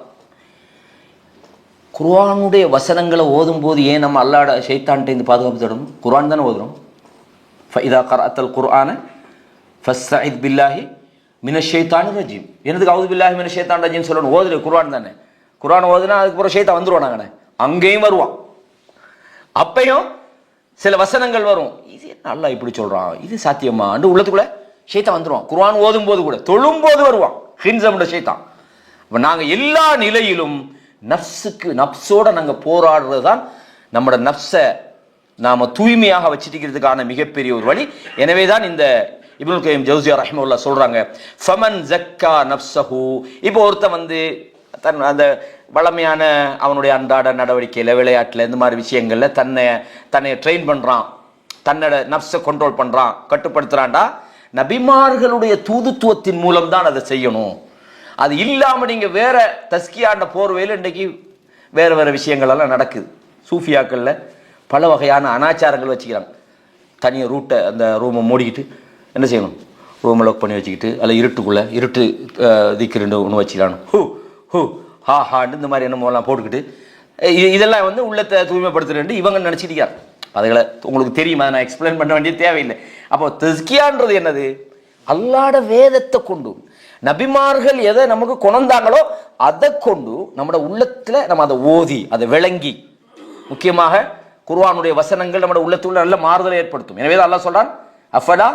குர்ஆனுடைய வசனங்களை ஓதும் போது ஏன் நம்ம அல்லாஹ்ட ஷைத்தான்கிட்ட பாதுகாப்பு தேடணும்? குர்ஆன் தானே ஓதுறோம். ஃபஇதா கரஅத்தல் குர்ஆன ஃபஸ்தஇத் பில்லாஹி மினஷ் ஷைத்தானிர் ரஜீம். என்னதுக்கு அவுது பில்லாஹி மினஷ் ஷைத்தானிர் ரஜீம் சொல்லணும்? ஓதுற குர்ஆன் தானே. குர்ஆன் ஓதுனா அதுக்கு அப்புறம் ஷைத்தான் வந்துருவானாங்கண்ணே, அங்கேயும் வருவான். அப்பையும் சில வசனங்கள் வரும், இது நல்லா இப்படி சொல்றான், இது சாத்தியமா அண்டு உள்ளத்துக்குள்ள ஷைத்தான் வந்துருவான். குர்ஆன் ஓதும் போது கூட, தொழும் போது வருவான் ஹின்ஸம்ட ஷைத்தான். அப்ப நாங்க எல்லா நிலையிலும் நப்சோட நாங்க போராடுறது தான் நம்மளோட நப்சை நாம தூய்மையாக வச்சிருக்கிறதுக்கான மிகப்பெரிய ஒரு வழி. எனவே தான் இந்த இப்னுல் கய்யிம் ஜௌஸியா ரஹிமஹுல்லாஹ் சொல்றாங்க, ஃபமன் ஜக்கா நப்ஸஹு, இப்போ ஒருத்தன் தன் அந்த வளமையான அவனுடைய அன்றாட நடவடிக்கையில், விளையாட்டில், இந்த மாதிரி விஷயங்களில் தன்னை ட்ரெயின் பண்ணுறான், தன்னோட நப்ஸை கண்ட்ரோல் பண்ணுறான், கட்டுப்படுத்துகிறான்டா, நபிமார்களுடைய தூதுத்துவத்தின் மூலம் தான் அதை செய்யணும். அது இல்லாமல் நீங்கள் வேற தஸ்கியாண்ட போர்வையில் இன்றைக்கு வேறு வேறு விஷயங்களெல்லாம் நடக்குது. சூஃபியாக்களில் பல வகையான அனாச்சாரங்கள் வச்சுக்கிறாங்க. தனியாக ரூட்டை அந்த ரூமை மூடிக்கிட்டு என்ன செய்யணும், ரூமை லாக் பண்ணி வச்சுக்கிட்டு, அதில் இருட்டு திக்கிருந்து ஒன்று வச்சுக்கிறானு, ஹூ ஹா ஹாண்டு இந்த மாதிரி என்னமோலாம் போட்டுக்கிட்டு இதெல்லாம் உள்ளத்தை தூய்மைப்படுத்துறேன் இவங்க நினச்சிக்கிறார். அதுகளை உங்களுக்கு தெரியுமா, நான் எக்ஸ்பிளைன் பண்ண வேண்டிய தேவையில்லை. அப்போ தஸ்கியான்றது என்னது? அல்லாஹ்வோட வேதத்தை கொண்டு நபிமார்கள் எதை நமக்கு கொண்டாங்களோ அதை கொண்டு நம்மளோட உள்ளத்தில் நம்ம அதை ஓதி அதை விளங்கி, முக்கியமாக குர்ஆனுடைய வசனங்கள் நம்மளோட உள்ளத்துள்ள நல்ல மாறுதலை ஏற்படுத்தும். எனவே தான் அல்லாஹ் சொல்றான், அஃபலா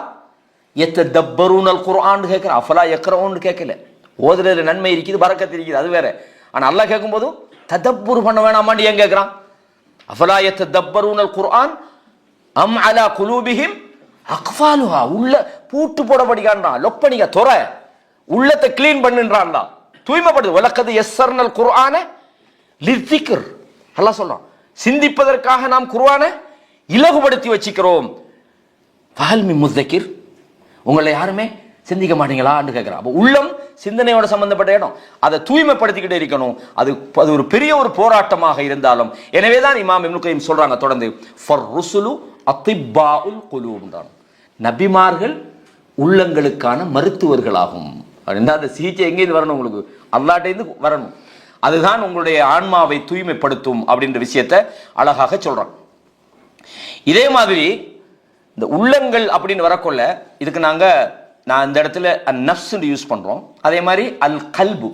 யத்ததப்பரூனல் குர்ஆன் கேட்குறான், அஃபலா யக்ரஊன்னு கேட்கல. ஓதுறதுல நன்மை இருக்குது, பரக்கத்து இருக்குது, அது வேற. ஆனால் அல்லாஹ் கேட்கும் போதும் ததப்புர் பண்ண வேணாமான்னு ஏன் கேட்குறான்? அஃபலா யத்ததப்பரூனல் குர்ஆன் அம் அலா குலூபிஹிம் அக்ஃபாலுஹா, உள்ள பூட்டு போட படிக்கான்றான், லொக் பண்ணிக்க தொற, உள்ளத்தை கிளீன் பண்ணுன்றான்டா, தூய்மைப்படுது. வலக்கது யஸ்ஸர்னல் குர்ஆன லிஸ்ஸிக்ர், அல்லாஹ் சொல்றான், சிந்திப்பதற்காக நாம் குர்ஆனை இலகுபடுத்தி வச்சுக்கிறோம். ஃபஹல் மின் முஸ்தகிர், உங்களை யாருமே சிந்திக்க மாட்டீங்களான்னு கேட்குறான். அப்போ உள்ளம் சிந்தனையோட சம்பந்தப்பட்ட இடம், அதை தூய்மைப்படுத்திக்கிட்டே இருக்கணும். அது ஒரு பெரிய ஒரு போராட்டமாக இருந்தாலும். எனவே தான் இமாம் இப்னு கய்யிம் சொல்றாங்க தொடர்ந்து, ஃபர் ருசுலு அத்திப்பாஉல் குலூப் தான், நபிமார்கள் உள்ளங்களுக்கான மருத்துவர்களாகும். அந்த சிகிச்சை எங்கேருந்து வரணும்? உங்களுக்கு அல்லாஹ்ட்டேருந்து வரணும். அதுதான் உங்களுடைய ஆன்மாவை தூய்மைப்படுத்தும் அப்படின்ற விஷயத்தை அழகாக சொல்றான். இதே மாதிரி இந்த உள்ளங்கள் அப்படின்னு வரக்கொள்ள இதுக்கு நான் இந்த இடத்துல நஃப்ஸ்ன்னு யூஸ் பண்றோம். அதே மாதிரி அல் கல்பு,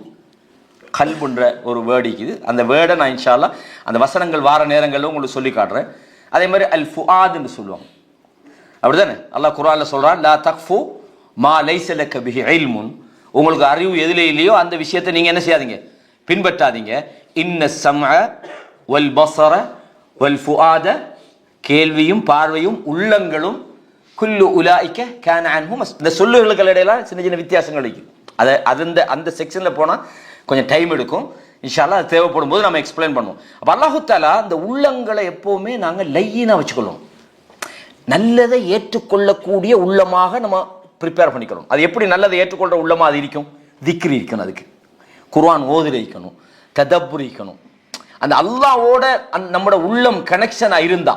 கல்புன்ற ஒரு வேர்டு இருக்குது. அந்த வேர்டை நான் இன்ஷா அல்லாஹ் அந்த வசனங்கள் வார நேரங்களில் உங்களுக்கு சொல்லி காட்டுறேன். அதே மாதிரி அல் ஃபுஆத்னு சொல்லுவாங்க, அப்படிதானே? அல்லாஹ் குர்ஆன்ல சொல்றான், லா தக்ஃபு மா லைஸ லக பிஹி இல்முன். உங்களுக்கு அறிவு எதுல இல்லையோ அந்த விஷயத்தை நீங்க என்ன செய்யாதீங்க, பின்பற்றாதீங்க. இன்ன ஸம்அ வல் பஸர வல் ஃபுஆத, கேள்வியும் பார்வையும் உள்ளங்களும், குல்லு உலாயிக கான அன்ஹு மஸ். இந்த சொல்லுகளுக்கு இடையில சின்ன சின்ன வித்தியாசங்கள் இருக்கு. அந்த செக்ஷன்ல போனா கொஞ்சம் டைம் எடுக்கும். இன்ஷா அல்லாஹ் அது தேவைப்படும் போது நம்ம எக்ஸ்பிளைன் பண்ணுவோம். அப்ப அல்லாஹு தஆலா இந்த உள்ளங்களை எப்பவுமே நாங்க லையினா வச்சுக்கொள்ளும், நல்லதை ஏற்றுக்கொள்ளக்கூடிய உள்ளமாக நம்ம ப்ரிப்பேர் பண்ணிக்கணும். அது எப்படி நல்லதை ஏற்றுக்கொள்ற உள்ளமா அது இருக்கும்? திக்ரி இருக்கணும், அதுக்கு குர்ஆன் ஓதுற இருக்கணும், ததப்புர் இருக்கணும். அந்த அல்லாஹ்வோட நம்மட உள்ளம் கனெக்ஷனா இருந்தா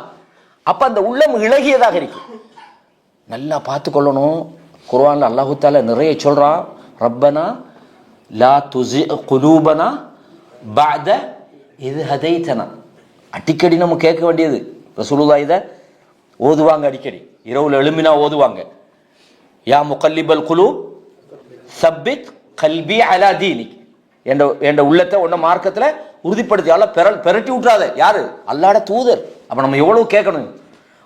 அப்ப அந்த உள்ளம் இளகியதாக இருக்கும். நல்லா பார்த்து கொள்ளணும். குர்ஆன்ல அல்லாஹு தஆலா நிறைய சொல்றான், ரப்பனா லா துஸி குலூபனா பஅத இத் ஹதைதனா. அடிக்கடி நம்ம கேட்க வேண்டியது. ரசூலுல்லாஹ் இதை ஓதுவாங்க, அடிக்கடி இரவுல எழும்பினா ஓதுவாங்க, யா முகல்லிபல் குலூப் சப்பித் கல்பி அலா தீனிக். என்ற உள்ளத்தை உன்ன மார்க்கத்துல உறுதிப்படுத்தி அல்ல பெரட்டி விட்டுறாத. யாரு? அல்லாஹ்வுடைய தூதர். அப்ப நம்ம எவ்வளவு கேட்கணும்?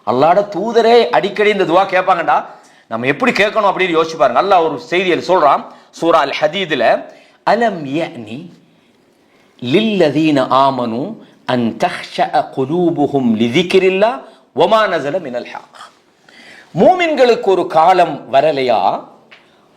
அல்லாஹ்வுடைய தூதரே அடிக்கடி இந்த துஆ கேட்பாங்கடா, நம்ம எப்படி கேட்கணும் அப்படின்னு யோசிச்சு பாருங்க. அல்லாஹ் ஒரு செய்தியில் சொல்றான் சூரா அல் ஹதீதுல, அலம் யஅனி லில்லதீன ஆமனு அன் தஹ்ஷஅ குலூபுஹும் லிذிக்ரில்லாஹ் வமா நஸல மினல் ஹக். மூமின்களுக்கு ஒரு காலம் வரலையா,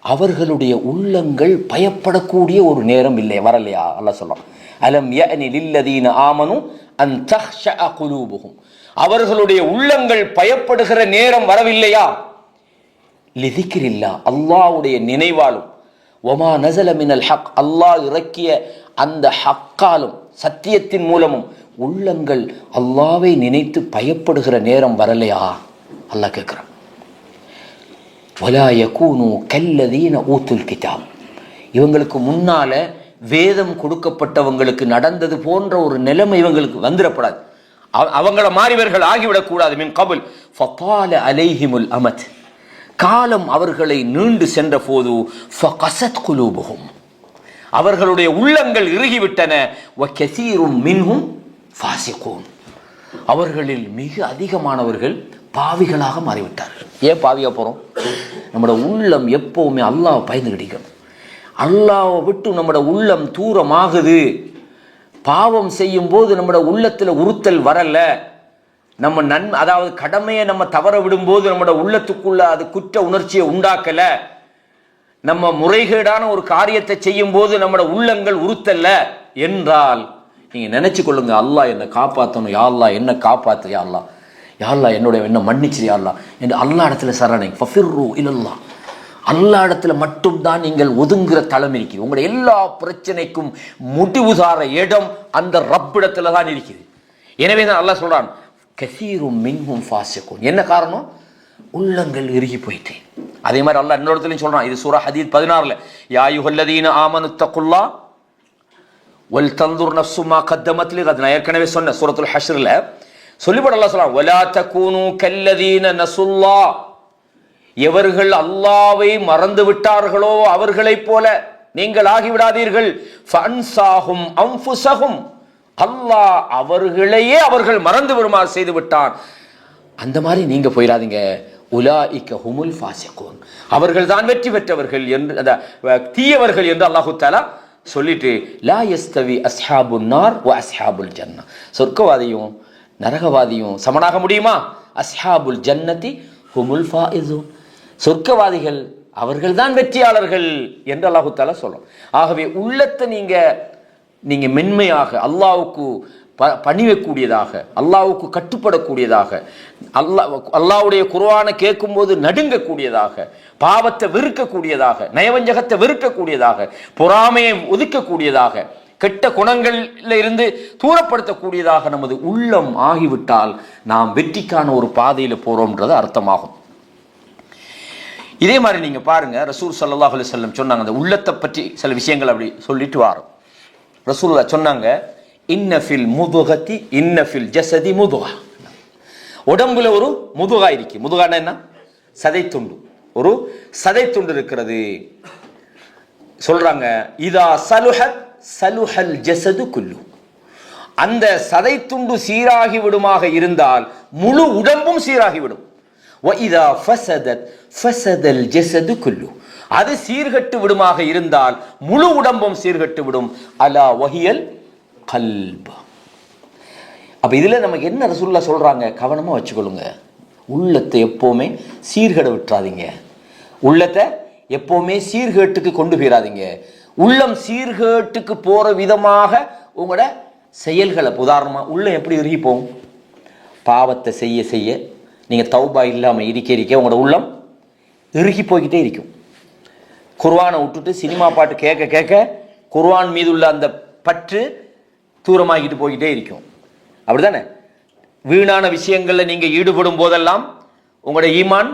அவர்களுடைய உள்ளங்கள் பயப்படக்கூடிய ஒரு நேரம் இல்லை வரலையா? அல்லாஹ் சொல்றான், அலம் யஅனி லில்லதீன ஆமனு அன் தஹ்ஷஅ குலூபுஹும், அவர்களுடைய உள்ளங்கள் பயப்படுகிற நேரம் வரவில்லையா? லிذிக்ரில்லாஹ், அல்லாஹ்வுடைய நினைவாலும், வமா நஸல மினல் ஹக், அல்லாஹ் இறக்கிய அந்த ஹக்காலும் சத்தியத்தின் மூலமும் உள்ளங்கள் அல்லாஹ்வை நினைத்து பயப்படுகிற நேரம் வரலையா? அல்லாஹ் கேட்கிறான். வலா யகூனு கல்லதீன ஊத்துல் கிதாப், இவங்களுக்கு முன்னால வேதம் கொடுக்கப்பட்டவங்களுக்கு நடந்தது போன்ற ஒரு நிலைமை இவங்களுக்கு வந்துடப்படாது, அவங்கள மாறிவர்கள் ஆகிவிடக் கூடாது. மின் கபுல் ஃபதால அலைஹிமுல் அமத், காலம் அவர்களை நீண்டு சென்ற போது ஃபகஸத் குலூபுஹும், அவர்களுடைய உள்ளங்கள் இறுகிவிட்டன. வகஸீரும் மின்ஹும் ஃபாசிகூன், அவர்களில் மிக அதிகமானவர்கள் பாவிகளாக மாறிவிட்டார்கள். ஏன் பாவியா போறோம்? நம்மட உள்ளம் எப்பவுமே அல்லாஹ் பயந்துகிட்டிக்கணும். அல்லாஹ்வை விட்டு நம்மட உள்ளம் தூரமாகுது. பாவம் செய்யும் போது நம்மட உள்ளத்துல உறுத்தல் வரல. நம்ம அதாவது கடமையை நம்ம தவற விடும்போது நம்மட உள்ளத்துக்குள்ள அது குற்ற உணர்ச்சியை உண்டாக்கல. நம்ம முறைகேடான ஒரு காரியத்தை செய்யும் போது நம்மட உள்ளங்கள் உறுத்தல்ல என்றால் நீங்க நினைச்சு கொள்ளுங்க, அல்லாஹ் என்னை காப்பாற்றணும், யா அல்லாஹ் என்ன காப்பாத்து, யா அல்லாஹ், யா அல்லாஹ் என்னுடைய என்ன மன்னிச்சு, யா அல்லாஹ் என்று அல்லாஹ் இடத்துல சரணை. ஃபஃபிர்ரு இலல்லாஹ், அல்லாஹ் இடத்துல மட்டும்தான் நீங்கள் ஒதுங்குற தளம் இருக்குது. உங்களுடைய எல்லா பிரச்சனைக்கும் முடிவுதார இடம் அந்த ரப்பிடத்துல தான் இருக்குது. எனவே தான் அல்லாஹ் சொல்றான், கஸீரும் மின்ஹும் ஃபாசிகூன். என்ன காரணம்? உள்ளங்கள் இறுகி போயிட்டு. அதே மாதிரி அல்லாஹ் இன்னொரு இடத்துலயும் சொல்றான், இது சூரா ஹதீத் 16ல, யா அய்யுஹல்லதீன ஆமனு தக்குல்லாஹ் வல் தன்துர் நஃப்ஸு மா கத்தமத் லிகத். நான் ஏற்கனவே சொன்ன சூரத்துல் ஹஷ்ர்ல சொல்லிப்பட அல்லாஹ் சொல்றான், வலா தகூனு கல்லதீன நஸுல்லாஹ், எவர்கள் அல்லாஹ்வை மறந்து விட்டார்களோ அவர்களைப் போல நீங்கள் ஆகிவிடாதீர்கள். ஃபஅன்சாஹும் அன்ஃபுஸஹும், அல்லாஹ் அவர்களையே அவர்கள் மறந்து விடுமாறு செய்து விட்டான். அந்த மாதிரி நீங்க போயிடாதீங்க. உலாயிக ஹுமுல் ஃபாசிகூன், அவர்கள் தான் வெற்றி பெற்றவர்கள் என்று, தீயவர்கள் என்று அல்லாஹு தஆலா சொல்லிட்டு, லா யஸ்தவி அஸ்ஹாபுன் நார் வ அஸ்ஹாபுல் ஜன்னா, சொர்க்கவாதியும் நரகவாதியும் சமனாக முடியுமா? அஸ்ஹாபுல் ஜன்னதி ஹுமுல் ஃபாயிஸூன், சொர்க்கவாதிகள் அவர்கள் தான் வெற்றியாளர்கள் என்று அல்லாஹு தஆலா சொல்றோம். ஆகவே உள்ளத்தை நீங்க மென்மையாக அல்லாஹ்வுக்கு பணியக்கூடியதாக, அல்லாஹ்வுக்கு கட்டுப்படக்கூடியதாக, அல்லாஹ்வுடைய குர்ஆனை கேட்கும் போது நடுங்கக்கூடியதாக, பாவத்தை வெறுக்கக்கூடியதாக, நயவஞ்சகத்தை வெறுக்கக்கூடியதாக, பொறாமையை ஒதுக்கக்கூடியதாக, கெட்ட குணங்கள்ல இருந்து தூரப்படுத்தக்கூடியதாக நமது உள்ளம் ஆகிவிட்டால் நாம் வெற்றிக்கான ஒரு பாதையில போறோம்ன்றது அர்த்தமாகும். இதே மாதிரி நீங்க பாருங்க, ரசூல் ஸல்லல்லாஹு அலைஹி வஸல்லம் சொன்னாங்க, அந்த உள்ளத்தை பற்றி சில விஷயங்கள் அப்படி சொல்லிட்டு வாரோம். ரசூலுல்லாஹ் சொன்னாங்க, இன்ன ஃபில் முதுகதி இன்ன ஃபில் ஜஸதி முதுகா, உடம்புல ஒரு முதுகா இருக்கு. முதுகான என்ன? சதைத்துண்டு. ஒரு சதைத்துண்டு இருக்கிறது. சொல்றாங்க இதா சலுஹத் சலுஹல் ஜஸது குல்லு. அந்த சதைத்துண்டு சீராகி விடுமாக இருந்தால் முழு உடம்பும் சீராகிவிடும். வஇதா ஃபஸதத் ஃபஸதல் ஜஸது குல்லு. அது சீர்கட்டு விடுமாக இருந்தால் முழு உடம்பும் சீர்கட்டு விடும். அலா வஹியல் கல்ப். அப்ப இதுல நமக்கு என்ன ரசூலுல்லாஹ் சொல்றாங்க? கவனமா வச்சுக்கொள்ளுங்க. உள்ளத்தை எப்பவுமே சீர்கட விட்டுறாதீங்க. உள்ளத்தை எப்பவுமே சீர்கேட்டுக்கு கொண்டு போயிடாதீங்க. உள்ளம் சீர்கேட்டுக்கு போற விதமாக உங்களோட செயல்களை, உதாரணமா உள்ளம் எப்படி இறுகி போகும்? பாவத்தை செய்ய செய்ய நீங்க தௌபா இல்லாம இருக்க உங்களோட உள்ளம் இறுகி போய்கிட்டே இருக்கும். குர்ஆனை விட்டுட்டு சினிமா பாட்டு கேட்க கேட்க குர்ஆன் மீது உள்ள அந்த பற்று தூரமாகிட்டு போய்கிட்டே இருக்கும். அப்படித்தானே? வீணான விஷயங்கள்ல நீங்க ஈடுபடும் போதெல்லாம் உங்களோட ஈமான்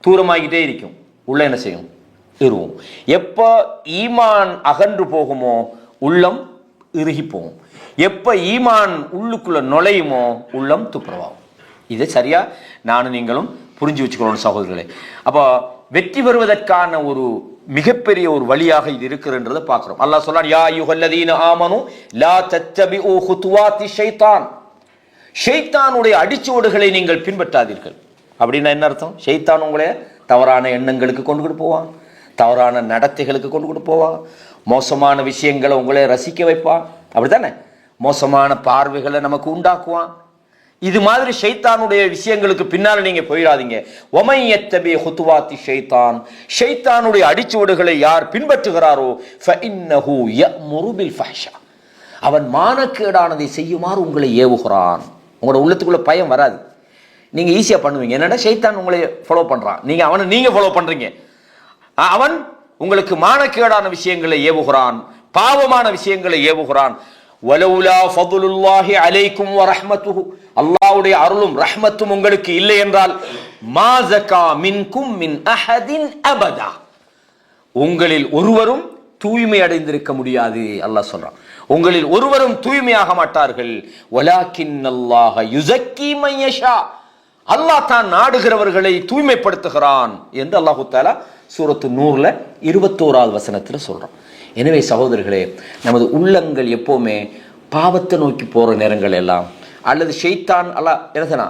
தூரமாகிட்டே இருக்கும். உள்ள என்ன செய்யும்? இருவும். எப்ப ஈமான் அகன்று போகுமோ உள்ளம் இறுகி போகும். எப்ப ஈமான் உள்ளுக்குள்ள நுழையுமோ உள்ளம் துப்புரவாகும். இதை சரியா நானும் நீங்களும் புரிஞ்சு வச்சுக்கணும் சகோதரர்களே. அப்போ வெற்றி பெறுவதற்கான ஒரு மிகப்பெரிய ஒரு வழியாக இது இருக்குன்றதை பார்க்கிறோம். அல்லாஹ் சொல்றான், யா அய்யுஹல்லதீன ஆமனு லா தத்தபிஉ குதுவாத்தி ஷைத்தான். ஷைத்தானுடைய அடிச்சுவடுகளை நீங்கள் பின்பற்றாதீர்கள். அப்படின்னா என்ன அர்த்தம்? ஷைத்தான் உங்களை தவறான எண்ணங்களுக்கு கொண்டு போவான், தவறான நடத்தைகளுக்கு கொண்டு போவான், மோசமான விஷயங்களை உங்களை ரசிக்க வைப்பான். அப்படித்தானே? மோசமான பார்வைகளை நமக்கு உண்டாக்குவான். இது மாதிரி ஷைத்தானுடைய விஷயங்களுக்கு பின்னால நீங்க போயிடாதீங்க. ஒமை யத்தபி குதுவாத்தி ஷைத்தான். ஷைத்தானுடைய அடிச்சுவடுகளை யார் பின்பற்றுகிறாரோ ஃபஇன்னஹு யஅமுரு பில் ஃபஹ்ஷா. அவன் மானக்கேடானதை செய்யுமாறு உங்களை ஏவுகிறான். உங்களோட உள்ளத்துக்குள்ள பயம் வராது. நீங்க ஈஸியா பண்ணுவீங்க. என்னடா ஷைத்தான் உங்களை ஃபாலோ பண்றான், நீங்க ஃபாலோ பண்றீங்க. அவன் உங்களுக்கு மானக்கேடான விஷயங்களை ஏவுகிறான், பாவமான விஷயங்களை ஏவுகிறான். வலவுலா ஃபதுலுல்லாஹி அலைக்கும் வரஹ்மத்துஹு. அல்லாஹ்வுடைய அருளும் ரஹ்மத்தும் உங்களுக்கு இல்லை என்றால் மா ஸகா மின்கும் மின் அஹதின் அபதா. உங்களில் ஒருவரும் தூய்மை அடைந்திருக்க முடியாது. அல்லாஹ் சொல்றான், உங்களில் ஒருவரும் தூய்மையாக மாட்டார்கள். வலாக்கின்னல்லாஹ யுஸக்கி மன் யஷா. அல்லாஹ் தான் நாடுகிறவர்களை தூய்மைப்படுத்துகிறான் என்று அல்லாஹ் தஆலா சூரத்து நூர்ல 21வது வசனத்துல சொல்றான். எனவே சகோதரர்களே, நமது உள்ளங்கள் எப்பவுமே பாவத்தை நோக்கி போற நேரங்கள் எல்லாம், அல்லது ஷைத்தான்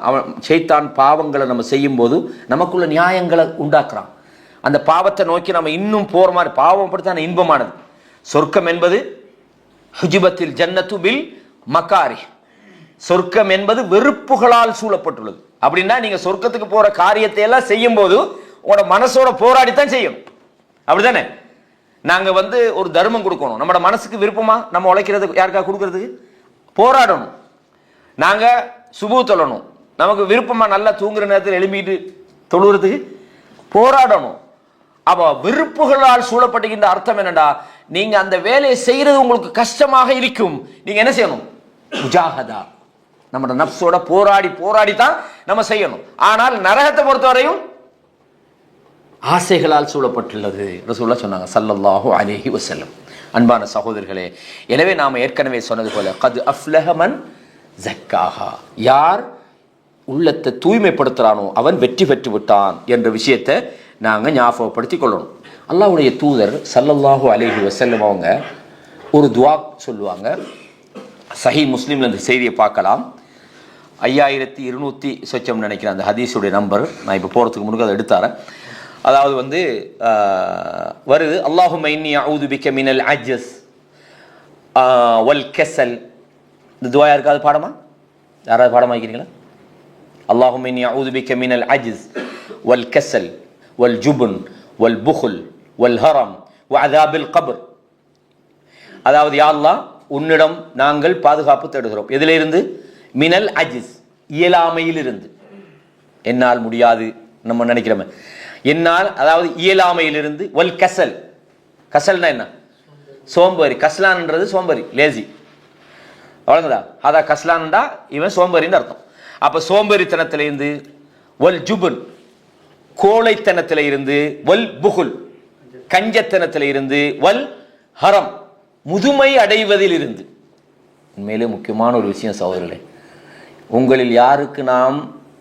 அவன் ஷைத்தான் பாவங்களை நம்ம செய்யும் போது நமக்குள்ள நியாயங்களை உண்டாக்குறான். அந்த பாவத்தை நோக்கி நம்ம இன்னும் போற மாதிரி, பாவம் அப்படித்தான் இன்பமானது. சொர்க்கம் என்பது ஹுஜிபத்தில் ஜன்னத்து பில் மக்காரி. சொர்க்கம் என்பது வெறுப்புகளால் சூழப்பட்டுள்ளது. அப்படின்னா நீங்க சொர்க்கத்துக்கு போற காரியத்தை எல்லாம் செய்யும் போது உங்களோட மனசோட போராடித்தான் செய்யணும். அப்படித்தானே? நாங்க ஒரு தர்மம் கொடுக்கணும், நம்மளோட மனசுக்கு விருப்பமா நம்ம உழைக்கிறதுக்கு, யாருக்காக கொடுக்கறதுக்கு போராடணும். நாங்க சுபு தொழணும், நமக்கு விருப்பமா நல்லா தூங்குற நேரத்தில் எழும்பிட்டு தொழுகிறதுக்கு போராடணும். அப்ப விருப்புகளால் சூழப்பட்டுகின்ற அர்த்தம் என்னடா, நீங்க அந்த வேலையை செய்யறது உங்களுக்கு கஷ்டமாக இருக்கும். நீங்க என்ன செய்யணும்? முஜாஹதா, நம்ம நப்சோட போராடி தான் நம்ம செய்யணும். ஆனால் நரகத்தை பொறுத்தவரையும் ஆசைகளால் சூழப்பட்டுள்ளது ரசூலுல்லாஹ் சொன்னாங்க ஸல்லல்லாஹு அலைஹி வஸல்லம். அன்பான சகோதரர்களே, எனவே நாம் ஏற்கனவே சொன்னது போல கத் அஃப்லஹ மன் ஸக்காஹா. யார் உள்ளத்தை தூய்மைப்படுத்துறானோ அவன் வெற்றி பெற்று விட்டான் என்ற விஷயத்தை நாங்க ஞாபகப்படுத்திக் கொள்ளணும். அல்லாஹ்வுடைய தூதர் ஸல்லல்லாஹு அலைஹி வஸல்லம் அவங்க ஒரு துஆ சொல்லுவாங்க. சஹீஹ் முஸ்லிம்ல இந்த செய்தியை பார்க்கலாம். 5200 சொச்சம் நினைக்கிறேன் அந்த ஹதீஸுடைய நம்பர். நான் இப்போ போகிறதுக்கு முன்னாடி அதை எடுத்தாரேன். அதாவது வருது, அல்லாஹும்ம இன்னி அஊது பிக்க மினல் அஜ்ஸ் வல் கஸல். இந்த துஆ யாருக்காவது பாடமா? யாராவது பாடமா வைக்கிறீங்களா? அல்லாஹும்ம இன்னி அஊது பிக்க மினல் அஜ்ஸ் வல் கஸல் வல் ஜுபன் வல் புஹுல் வல் ஹரம் வ அஸாபில் கப்ர். அதாவது யா அல்லாஹ், உன்னிடம் நாங்கள் பாதுகாப்பு தேடுகிறோம். எதிலிருந்து? மினல் அஜிஸ், இயலாமையிலிருந்து. என்னால் முடியாது நம்ம நினைக்கிறோமே, என்னால், அதாவது இயலாமையிலிருந்து. வல் கசல், கசல்னா என்ன? சோம்பேறி. கஸ்லான்ன்றது சோம்பேறி, லேசி. அவ்வளோங்களா? அதான் கஸ்லான்டா இவன் சோம்பேறின்னு அர்த்தம். அப்ப சோம்பேறித்தனத்திலிருந்து. வல் ஜுபன், கோழைத்தனத்திலிருந்து. வல் புகுல், கஞ்சத்தனத்தில இருந்து. வல் ஹரம், முதுமை அடைவதில் இருந்து. உண்மையிலே முக்கியமான ஒரு விஷயம் சகோதரர்களே, உங்களில் யாருக்கு நாம்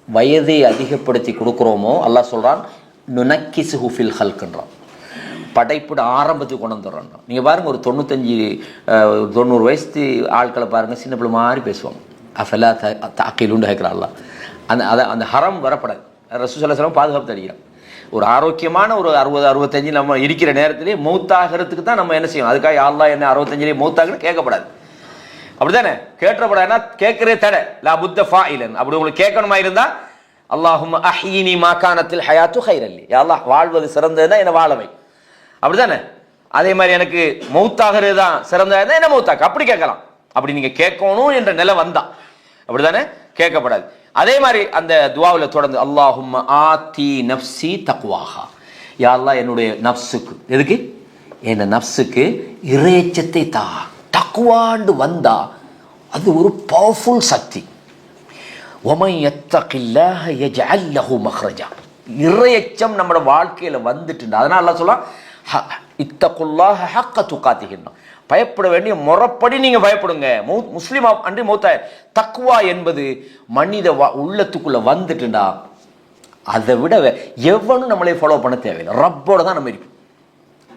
வயதை அதிகப்படுத்தி கொடுக்குறோமோ அல்லாஹ் சொல்கிறான் நுனக்கிசுஹு ஃபில் ஹல்க்ன்றான், படைப்புட ஆரம்பத்துக்கு கொண்டு வந்துடுறான். நீங்கள் பாருங்கள், ஒரு 90 வயசு ஆட்களை பாருங்கள், சின்ன பிள்ளை மாதிரி பேசுவாங்க. அஃபலா தாக்கிலுண்டு கேட்குறான்ல, அந்த ஹரம் வரப்படாது. ரசூலுல்லாஹி ஸல்லல்லாஹு அலைஹி வஸல்லம் பாதுகாப்பு தருகிறான். ஒரு ஆரோக்கியமான ஒரு 60-65 நம்ம இருக்கிற நேரத்திலே மௌத்தாகிறதுக்கு தான் நம்ம என்ன செய்யணும். அதுக்காக அல்லாஹ் என்ன 65 மௌத்தாகன்னு கேட்கப்படாது, அப்படிதானே? கேட்டப்படாதுன்னா கேட்கறே தடை. லா புத்த ஃபாயிலன். அப்படி உங்களுக்கு கேட்கணுமா இருந்தா அல்லாஹும்ம அஹ்யினி மா கானத்தில் ஹயாத்து கைரல் லி, யா அல்லாஹ் வாழ்வது சிறந்ததுன்னா என்ன வாழவை, அப்படிதானே? அதே மாதிரி எனக்கு மௌத்தாகிறது தான் சிறந்ததுன்னா என்ன மௌத்தாக்கு, அப்படி கேட்கலாம். அப்படி நீங்க கேட்கணும் என்ற நிலை வந்தா அப்படிதானே, கேட்கப்படாது. அதே மாதிரி அந்த துஆவில் தொடர்ந்து அல்லாஹும்ம ஆத்தி நஃப்ஸி தக்வாஹா, யா அல்லாஹ் என்னுடைய நஃப்ஸுக்கு, எதுக்கு? என் நஃப்ஸுக்கு இறையச்சத்தை தா. தக்வாண்டு வந்தா அது ஒரு பவர்ஃபுல் சக்தி. ஒமன் யத்தகில்லாஹ யஜஅல் லஹு மக்ரஜா, இறையச்சம் நம்ம வாழ்க்கையில வந்துட்டு, அதனால அல்லாஹ் சொல்லலாம் இத்தகுல்லாஹ ஹக்க துகாத்திஹின், பயப்பட வேண்டிய முறைப்படி நீங்க பயப்படுங்க. முஸ்லிம் அன்றி மௌத்தாய். தக்வா என்பது மனித உள்ளத்துக்குள்ள வந்துட்டுண்டா அதை விட எவனும் நம்மளை ஃபாலோ பண்ண தேவையில்லை, ரப்போட தான் நம்ம இருக்கும்.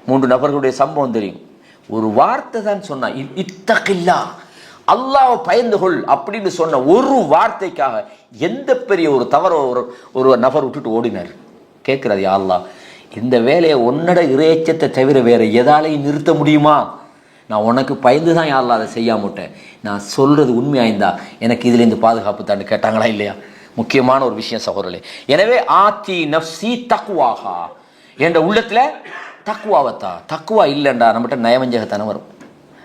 3 நபர்களுடைய சம்பவம் தெரியும். ஒரு வார்த்தை தான் சொன்னா, இத்தகில்லா, அல்லாஹ்வை பயந்து கொள் அப்படின்னு சொன்ன ஒரு வார்த்தைக்காக எந்த பெரிய ஒரு தவற ஒரு நபர் விட்டுட்டு ஓடினார். கேட்கிறார், யா அல்லாஹ் இந்த வேலையை உன்னோட இறையச்சத்தை தவிர வேற எதாலையும் நிறுத்த முடியுமா? நான் உனக்கு பயந்து தான் யா அல்லாஹ் அதை செய்யாமட்டேன், நான் சொல்றது உண்மையாயிருந்தா எனக்கு இதுலேருந்து பாதுகாப்பு தான்னு கேட்டாங்களா இல்லையா? முக்கியமான ஒரு விஷயம் சகோதரர்களே. எனவே ஆத்தி நஃப்ஸி தக்வாஹா, என்ற உள்ளத்துல தக்குவாவத்தா. தக்குவா இல்லைண்டா நம்மகிட்ட நயவஞ்சகத்தனம் வரும்.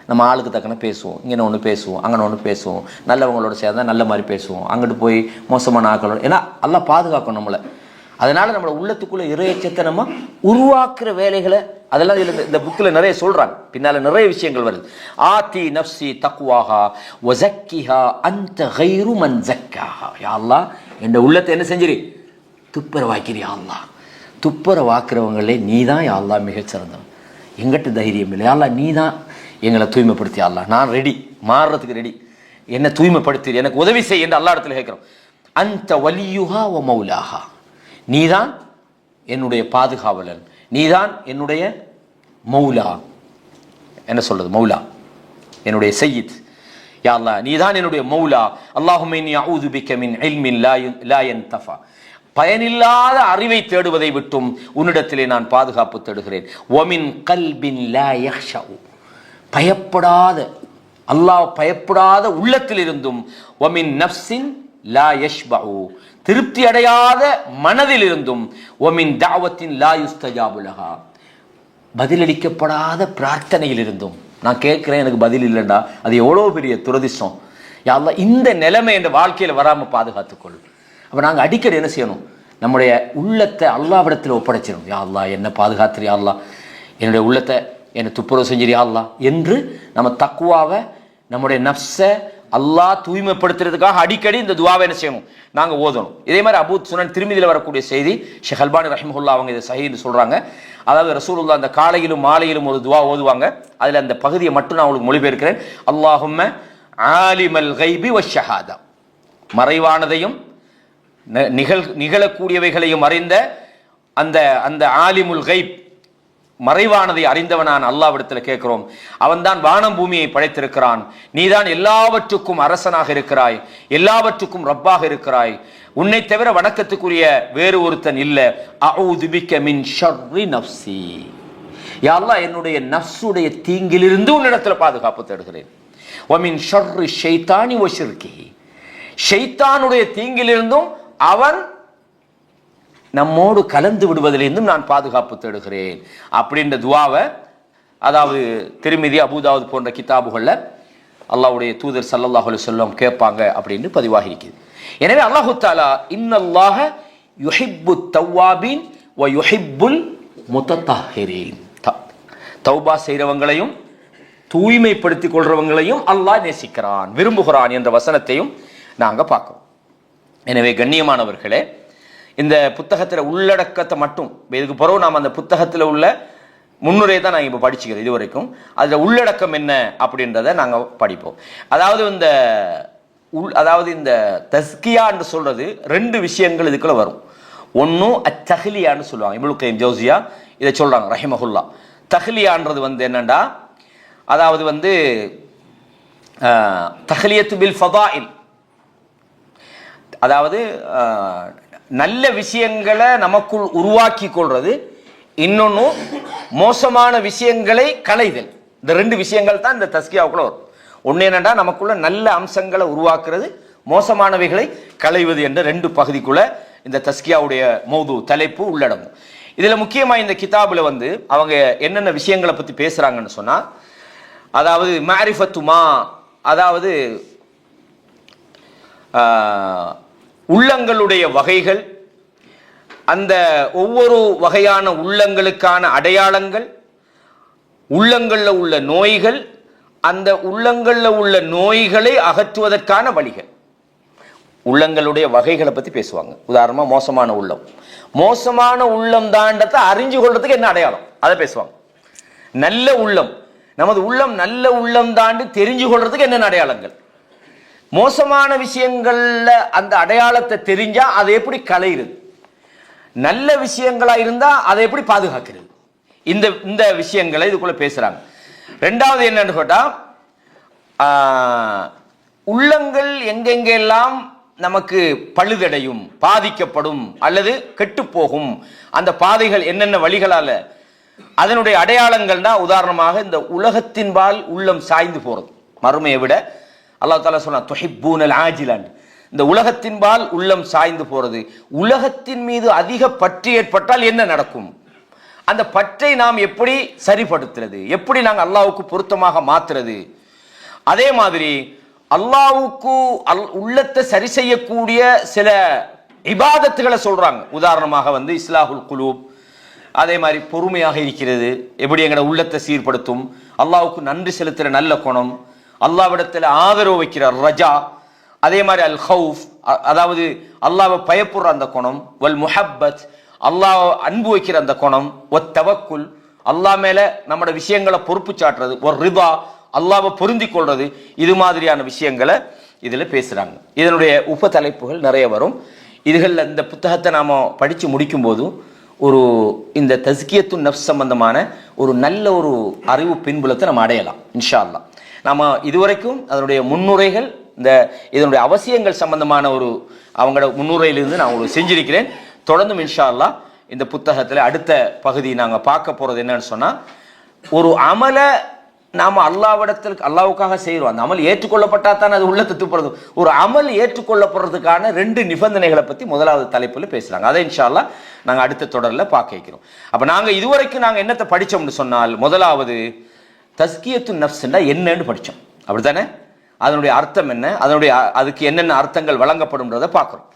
நம்ம ஆளுக்கு தக்கன பேசுவோம், இங்கே ஒன்று பேசுவோம், அங்கே ஒன்று பேசுவோம், நல்லவங்களோட சேர்ந்தா நல்ல மாதிரி பேசுவோம், அங்கிட்டு போய் மோசமான ஆக்களோட, ஏன்னா எல்லாம் பாதுகாக்கும் நம்மளை. அதனால நம்மளோட உள்ளத்துக்குள்ள இறையச்சத்தை நம்ம உருவாக்குற வேலைகளை அதெல்லாம் இதில் இந்த புக்கில் நிறைய சொல்றாங்க, பின்னால நிறைய விஷயங்கள் வருது. ஆத்தி நஃப்ஸி தக்வாஹா வஸக்கிஹா அன்த கைரு மன் ஸக்காஹா, யா அல்லாஹ் என்ற உள்ளத்தை என்ன செஞ்சிரு, துப்புரவாக்கிறியா அல்லாஹ். துப்புரவாக்குறவங்களே நீ தான் யா அல்லாஹ் மிகச்சிறந்தவன், எங்கிட்ட தைரியம் இல்லை யா அல்லாஹ், நீ தான் எங்களை தூய்மைப்படுத்தி யா அல்லாஹ், நான் ரெடி, மாறுறதுக்கு ரெடி, என்னை தூய்மைப்படுத்தி எனக்கு உதவி செய் என்று அல்லாஹ் இடத்துல கேட்கிறோம். அன்த வலியுஹா வ மௌலாஹா, நீதான் என்னுடைய பாதுகாவலன், நீதான் என்னுடைய மௌலா, என்ன சொல்றது மௌலா, என்னுடைய சையீத், யா அல்லாஹ் நீதான் என்னுடைய மௌலா. அல்லாஹும்ம இன்னி அஊது பிக மின் இல்மின் லா யன்தஃபா, பயனில்லாத அறிவை தேடுவதை விட்டும் உன்னிடத்திலே நான் பாதுகாப்பு தேடுகிறேன். ஒமின் கல்பின் லா யஹ்ஷா, பயப்படாத அல்லாஹ் பயப்படாத உள்ளத்தில் இருந்தும், ஒமின் நஃப்ஸின் லா யஷ்பஉ, திருப்தி அடையாத மனதில் இருந்தும், ஒமின் தஅவத்தின் லா யுஸ்தஜாபு லஹா, பதிலளிக்கப்படாத பிரார்த்தனையில் இருந்தும். நான் கேட்கிறேன் எனக்கு பதில் இல்லைண்டா அது எவ்வளோ பெரிய துரதிர்ஷ்டம். யா அல்லாஹ் இந்த நிலைமை என்ற வாழ்க்கையில் வராமல் பாதுகாத்துக்கொள். அப்போ நாங்கள் அடிக்கடி என்ன செய்யணும், நம்முடைய உள்ளத்தை அல்லாஹ்விடத்தில் ஒப்படைச்சிடணும். யா அல்லாஹ் என்ன பாதுகாத்துரு, யா அல்லாஹ் என்னுடைய உள்ளத்தை என்னை துப்புரவு செஞ்சிரு யா அல்லாஹ் என்று நம்ம தக்குவாவை நம்முடைய நஃப்ஸை அல்லாஹ் தூய்மைப்படுத்துறதுக்காக அடிக்கடி இந்த துவாவை என்ன செய்யணும், நாங்கள் ஓதணும். இதே மாதிரி அபூ சுனன் திர்மிதியில் வரக்கூடிய செய்தி, ஷேக் அல்பானி ரஹிமஹுல்லா அவங்க இதை சஹீஹ்னு சொல்றாங்க. அதாவது ரசூலுல்லாஹ் அந்த காலையிலும் மாலையிலும் ஒரு துவா ஓதுவாங்க. அதில் அந்த பகுதியை மட்டும் நான் உங்களுக்கு மொழிபெயர்க்கிறேன். அல்லாஹும்ம ஆலிமல் கைபி வஷ்ஷஹாதா, மறைவானதையும் நிகழக்கூடியவைகளையும் அறிந்த அந்த அந்த ஆலிமுல் கைப், மறைவானதை அறிந்தவனான் அல்லாஹ்விடத்தில் கேட்கிறோம். அவன்தான் வானம் பூமியை படைத்திருக்கிறான், நீதான் எல்லாவற்றுக்கும் அரசனாக இருக்கிறாய், எல்லாவற்றுக்கும் ரப்பாக இருக்கிறாய், உன்னை தவிர வணக்கத்துக்குரிய வேறு ஒருத்தன் இல்லை. அஊது பிக மின் ஷர்ரி நஃப்ஸி, யா அல்லாஹ் என்னுடைய நஃப்ஸுடைய தீங்கிலிருந்து உன்னிடத்தில் பாதுகாப்பு தேடுகிறேன். வ மின் ஷர்ரி ஷைத்தானி வ ஷிர்கிஹி, ஷைத்தானுடைய தீங்கிலிருந்தும் அவன் நம்மோடு கலந்து விடுவதிலிருந்தும் நான் பாதுகாப்பு தேடுகிறேன் அப்படின்ற துவாவை, அதாவது திர்மிதி அபூதாவுத் போன்ற கிதாபுகளில் அல்லாஹ்வுடைய தூதர் ஸல்லல்லாஹு அலைஹி வஸல்லம் கேட்பாங்க அப்படின்னு பதிவாகி இருக்குது. எனவே அல்லாஹு தஆலா இன்னல்லாஹ யுஹிப்பு தவ்வாபீன் வ யுஹிப்புல் முத்தத்தஹிரீன், தௌபா செய்கிறவங்களையும் தூய்மைப்படுத்திக் கொள்றவங்களையும் அல்லாஹ் நேசிக்கிறான், விரும்புகிறான் என்ற வசனத்தையும் நாங்கள் பார்க்கிறோம். எனவே கண்ணியமானவர்களே, இந்த புத்தகத்தில் உள்ளடக்கத்தை மட்டும், இதுக்கு பிறகு நாம் அந்த புத்தகத்தில் உள்ள முன்னுரை தான் நாங்கள் இப்போ படிச்சுக்கிறோம் இது வரைக்கும். அதில் உள்ளடக்கம் என்ன அப்படின்றத நாங்கள் படிப்போம். அதாவது இந்த அதாவது இந்த தஸ்கியா என்று சொல்றது ரெண்டு விஷயங்கள் இதுக்குள்ள வரும். ஒன்னும் அத்தஹ்லியான்னு சொல்லுவாங்க. இப்னு கய்யிம் ஜௌசியா இதை சொல்றாங்க ரஹிமஹுல்லா. தஹ்லியான்றது என்னண்டா, அதாவது தஹ்லியத்து பில் ஃபதாயில், அதாவது நல்ல விஷயங்களை நமக்குள் உருவாக்கி கொள்றது, இன்னொன்னு மோசமான விஷயங்களை களைதல். இந்த ரெண்டு விஷயங்கள் தான் இந்த தஸ்கியாவுக்குள்ள வரும். ஒன்று என்னன்னா நமக்குள்ள நல்ல அம்சங்களை உருவாக்குறது, மோசமானவைகளை களைவது என்ற ரெண்டு பகுதிக்குள்ள இந்த தஸ்கியாவுடைய மௌது தலைப்பு உள்ளடங்கும். இதுல முக்கியமா இந்த கிதாபுல அவங்க என்னென்ன விஷயங்களை பத்தி பேசுறாங்கன்னு சொன்னா, அதாவது மாரிஃபத்துமா, அதாவது உள்ளங்களுடைய வகைகள், அந்த ஒவ்வொரு வகையான உள்ளங்களுக்கான அடையாளங்கள், உள்ளங்கள்ல உள்ள நோய்கள், அந்த உள்ளங்கள்ல உள்ள நோய்களை அகற்றுவதற்கான வழிகள். உள்ளங்களுடைய வகைகளை பத்தி பேசுவாங்க. உதாரணமா மோசமான உள்ளம், மோசமான உள்ளம் தாண்டத்தை அறிஞ்சு கொள்றதுக்கு என்ன அடையாளம் அதை பேசுவாங்க. நல்ல உள்ளம், நமது உள்ளம் நல்ல உள்ளம் தாண்டி தெரிஞ்சு கொள்றதுக்கு என்னென்ன அடையாளங்கள், மோசமான விஷயங்கள்ல அந்த அடையாளத்தை தெரிஞ்சா அதை எப்படி களையிறது, நல்ல விஷயங்களா இருந்தா அதை எப்படி பாதுகாக்கிறது, இந்த விஷயங்களை இதுக்குள்ள பேசுறாங்க. ரெண்டாவது என்னன்னு கேட்டா, உள்ளங்கள் எங்கெங்கெல்லாம் நமக்கு பழுதடையும், பாதிக்கப்படும் அல்லது கெட்டு போகும், அந்த பாதைகள் என்னென்ன வழிகளால, அதனுடைய அடையாளங்கள்னா உதாரணமாக இந்த உலகத்தின்பால் உள்ளம் சாய்ந்து போறது. மறுமையை விட அல்லாஹ் தஆலா சொன்னா துஹிப்பூனல் ஆஜிலன், இந்த உலகத்தின்பால் உள்ளம் சாய்ந்து போறது. உலகத்தின் மீது அதிக பற்று ஏற்பட்டால் என்ன நடக்கும், அந்த பற்றை நாம் எப்படி சரிப்படுத்துறது, எப்படி நாங்கள் அல்லாஹ்வுக்கு பொருத்தமாக மாத்துறது. அதே மாதிரி அல்லாஹ்வுக்கு உள்ளத்தை சரி செய்யக்கூடிய சில இபாதத்துகளை சொல்றாங்க. உதாரணமாக இஸ்லாஹுல் குலூப், அதே மாதிரி பொறுமையாக இருக்கிறது எப்படி எங்களோட உள்ளத்தை சீர்படுத்தும், அல்லாஹ்வுக்கு நன்றி செலுத்துற நல்ல குணம், அல்லாஹ்விடத்தில் ஆதரவு வைக்கிற ரஜா, அதே மாதிரி அல் ஹவுஃப், அதாவது அல்லாஹ்வை பயப்படுற அந்த குணம், வல் முஹப்பத், அல்லாஹ் அன்பு வைக்கிற அந்த குணம், ஒத் தவக்குல், அல்லாஹ் மேல நம்மட விஷயங்களை பொறுப்பு சாட்டுறது, ஒரு ரிபா, அல்லாஹ்வை பொருந்தி கொள்றது, இது மாதிரியான விஷயங்களை இதுல பேசுறாங்க. இதனுடைய உப தலைப்புகள் நிறைய வரும். இதுகளில் இந்த புத்தகத்தை நாம படிச்சு முடிக்கும் போது இந்த தஸ்கியத்து நஃப்ஸ் சம்பந்தமான ஒரு நல்ல ஒரு அறிவு பின்புலத்தை நம்ம அடையலாம் இன்ஷா அல்லாஹ். நாம இதுவரைக்கும் அதனுடைய முன்னுரைகள், இதனுடைய அவசியங்கள் சம்பந்தமான அவங்களோட முன்னுரையிலிருந்து நான் செஞ்சிருக்கிறேன். தொடர்ந்தும் இன்ஷா அல்லாஹ் இந்த புத்தகத்தில் அடுத்த பகுதி நாங்கள் பார்க்க போறது என்னன்னு சொன்னா, ஒரு அமலை நாம அல்லாஹ்வுக்காக செய்யறோம், அந்த அமல் ஏற்றுக்கொள்ளப்பட்டா தான் அது உள்ளத்தை தூப்புறது. ஒரு அமல் ஏற்றுக்கொள்ளப்படுறதுக்கான 2 நிபந்தனைகளை பத்தி முதலாவது தலைப்புல பேசுறாங்க. அதை இன்ஷா அல்லாஹ் நாங்க அடுத்த தொடர்ல பார்க்க வைக்கிறோம். அப்ப நாங்க இதுவரைக்கும் நாங்க என்னத்தை படிச்சோம்னு சொன்னால், முதலாவது தஸ்கியத்து நஃப்ஸ்னா என்னன்னு படிச்சோம், அப்படித்தானே? அதனுடைய அர்த்தம் என்ன, அதுக்கு என்னென்ன அர்த்தங்கள் வழங்கப்படும்ன்றதை பார்க்கிறோம்.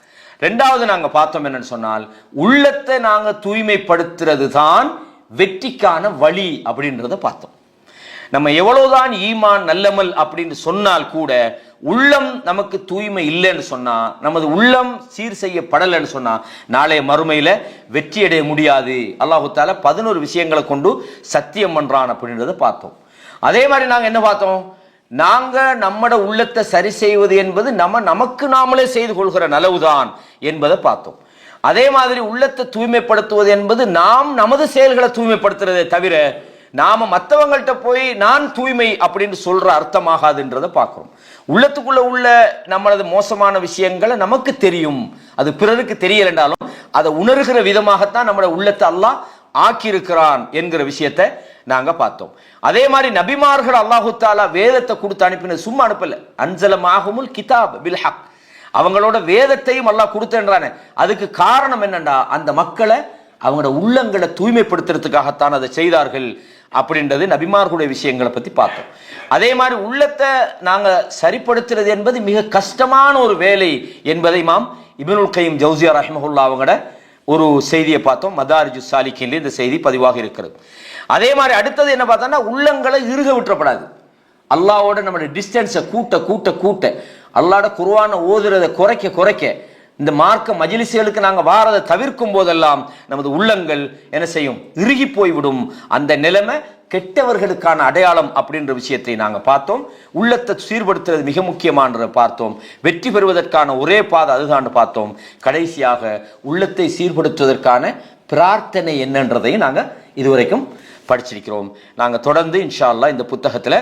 ரெண்டாவது நாங்க பார்த்தோம் என்னன்னு சொன்னால், உள்ளத்தை நாங்க தூய்மைப்படுத்துறது தான் வெற்றிக்கான வழி அப்படின்றத பார்த்தோம். நம்ம எவ்வளவுதான் ஈமான் நல்லமல் அப்படின்னு சொன்னால் கூட உள்ளம் நமக்கு தூய்மை இல்லைன்னு சொன்னா, நமது உள்ளம் சீர் செய்யப்படலைன்னு சொன்னா, நாளைய மறுமையில வெற்றி அடைய முடியாது. அல்லாஹு தஆலா 11 விஷயங்களை கொண்டு சத்தியம் பண்றான் அப்படின்றத பார்த்தோம். அதே மாதிரி நாங்க என்ன பார்த்தோம், நாங்க நம்மட உள்ளத்தை சரி செய்வது என்பது நமக்கு நாமளே செய்து கொள்கிற நலவுதான் என்பதை பார்த்தோம். அதே மாதிரி உள்ளத்தை தூய்மைப்படுத்துவது என்பது நாம் நமது செயல்களை தூய்மைப்படுத்துறதை தவிர நாம மற்றவங்கள்ட்ட போய் நான் தூய்மை அப்படின்னு சொல்ற அர்த்தமாகாதுன்றதை பார்க்கிறோம். உள்ளத்துக்குள்ள உள்ள நம்மளது மோசமான விஷயங்களை நமக்கு தெரியும், அது பிறருக்கு தெரியலன்றாலும் அதை உணர்கிற விதமாகத்தான் நம்மளோட உள்ளத்தை அல்லாஹ் ஆக்கியிருக்கிறான் என்கிற விஷயத்தை நாங்க பார்த்தோம். அதே மாதிரி நபிமார்கள் அல்லாஹு தஆலா வேதத்தை கொடுத்து அனுப்பினது சும்மா அனுப்பல. அன்ஸலமாஹுமுல் கிதாப் பில் ஹக், அவங்களோட வேதத்தையும் அல்லாஹ் கொடுத்தேன்றானே. அதுக்கு காரணம் என்னண்டா, அந்த மக்களை அவங்களோட உள்ளங்களை தூய்மைப்படுத்துறதுக்காகத்தான் அதை செய்தார்கள் அப்படின்றது நபிமார்களுடைய விஷயங்களை பத்தி பார்த்தோம். அதே மாதிரி உள்ளத்தை நாங்க சரிப்படுத்துறது என்பது மிக கஷ்டமான ஒரு வேலை என்பதை இமாம் இப்னுல் கய்யிம் ஜௌசியா ரஹ்மஹுல்லாஹ் அவங்களோட ஒரு செய்தியை பார்த்தோம். மதாரிஜுஸ் சாலிகீன்ல இந்த செய்தி பதிவாக இருக்கிறது. அதே மாதிரி அடுத்தது என்ன பார்த்தோம்னா, உள்ளங்களை இறுக விட்டுறப்படாது. அல்லாஹ்வோட நம்மளுடைய டிஸ்டன்ஸை கூட்ட அல்லாஹ்வோட குர்ஆனை ஓதுறதை குறைக்க இந்த மார்க்க மஜ்லிஸ்களுக்கு நாங்க வாரதை தவிர்க்கும் போதெல்லாம் நமது உள்ளங்கள் என்ன செய்யும், இறுகி போய்விடும். அந்த நிலைமை கெட்டவர்களுக்கான அடையாளம் அப்படின்ற விஷயத்தை நாங்கள் பார்த்தோம். உள்ளத்தை சீர்படுத்துறது மிக முக்கியமானதை பார்த்தோம். வெற்றி பெறுவதற்கான ஒரே பாதை அதுதான் பார்த்தோம். கடைசியாக உள்ளத்தை சீர்படுத்துவதற்கான பிரார்த்தனை என்னன்றதையும் நாங்கள் இதுவரைக்கும் படிச்சிருக்கிறோம். நாங்கள் தொடர்ந்து இன்ஷா அல்லாஹ் இந்த புத்தகத்தில்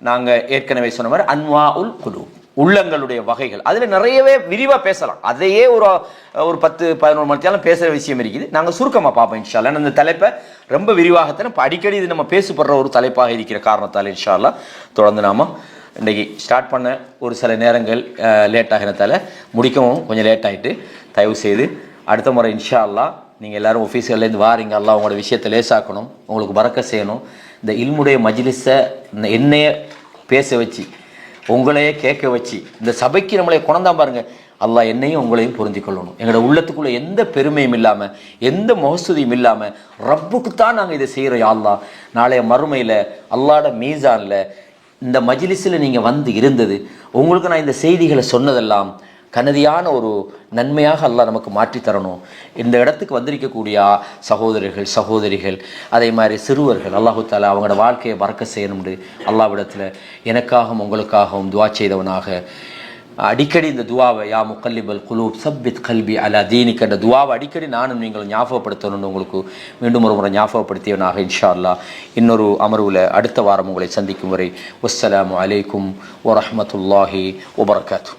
நாங்கள் ஏற்கனவே சொன்ன மாதிரி அன்வாஉல் குலூப், உள்ளங்களுடைய வகைகள், அதில் நிறையவே விரிவாக பேசலாம். அதையே ஒரு 10-11 மணி நேரம் பேசுகிற விஷயம் இருக்குது. நாங்கள் சுருக்கமாக பார்ப்போம் இன்ஷா அல்லாஹ். இந்த தலைப்பை ரொம்ப விரிவாகத்தானே இப்போ அடிக்கடி இது நம்ம பேசப்படுற ஒரு தலைப்பாக இருக்கிற காரணத்தால் இன்ஷா அல்லாஹ் தொடர்ந்து நாம் இன்றைக்கி ஸ்டார்ட் பண்ண ஒரு சில நேரங்கள் லேட் ஆகினதால் முடிக்கவும் கொஞ்சம் லேட் ஆகிட்டு, தயவு செய்து அடுத்த முறை இன்ஷா அல்லாஹ் நீங்கள் எல்லோரும் ஆஃபீஸ்கள்லேருந்து வாரீங்க, அல்லாஹ் உங்களோட விஷயத்தை லேசாக்கணும், உங்களுக்கு பறக்க செய்யணும். இந்த இல்முடைய மஜ்லிஸை என்னையே பேச வச்சு உங்களையே கேட்க வச்சு இந்த சபைக்கு நம்மளை கொண்டாந்து பாருங்க, அல்லாஹ் என்னையும் உங்களையும் பொருந்தி கொள்ளணும். எங்களோட உள்ளத்துக்குள்ளே எந்த பெருமையும் இல்லாமல் எந்த மொஹஸ்துதியும் இல்லாமல் ரப்புக்கு தான் நாங்கள் இதை செய்கிறோம். யா அல்லாஹ் நாளைய மறுமையில் அல்லாஹ்வோட மீசானில் இந்த மஜ்லிஸில் நீங்கள் வந்து இருந்தது, உங்களுக்கு நான் இந்த செய்திகளை சொன்னதெல்லாம் கனதியான ஒரு நன்மையாக அல்லாஹ் நமக்கு மாற்றி தரணும். இந்த இடத்துக்கு வந்திருக்கக்கூடிய சகோதரர்கள் சகோதரிகள் அதே மாதிரி சிறுவர்கள் அல்லாஹு தாலா அவங்களோட வாழ்க்கையை பறக்க செய்யணும்னு அல்லாஹ்விடத்தில் எனக்காகவும் உங்களுக்காகவும் துவா செய்தவனாக அடிக்கடி இந்த துவாவை யா முகல்லிபல் குலூப் சப்பித் கல்பி அலா தீனிக் என்ற துவாவை அடிக்கடி நானும் நீங்களும் ஞாபகப்படுத்தணும்னு உங்களுக்கு மீண்டும் ஒரு முறை ஞாபகப்படுத்தியவனாக இன்ஷா அல்லாஹ் இன்னொரு அமர்வில் அடுத்த வாரம் உங்களை சந்திக்கும் வரை வஸ்ஸலாமு அலைக்கும் வரஹ்மத்துல்லாஹி வபரகாத்துஹு.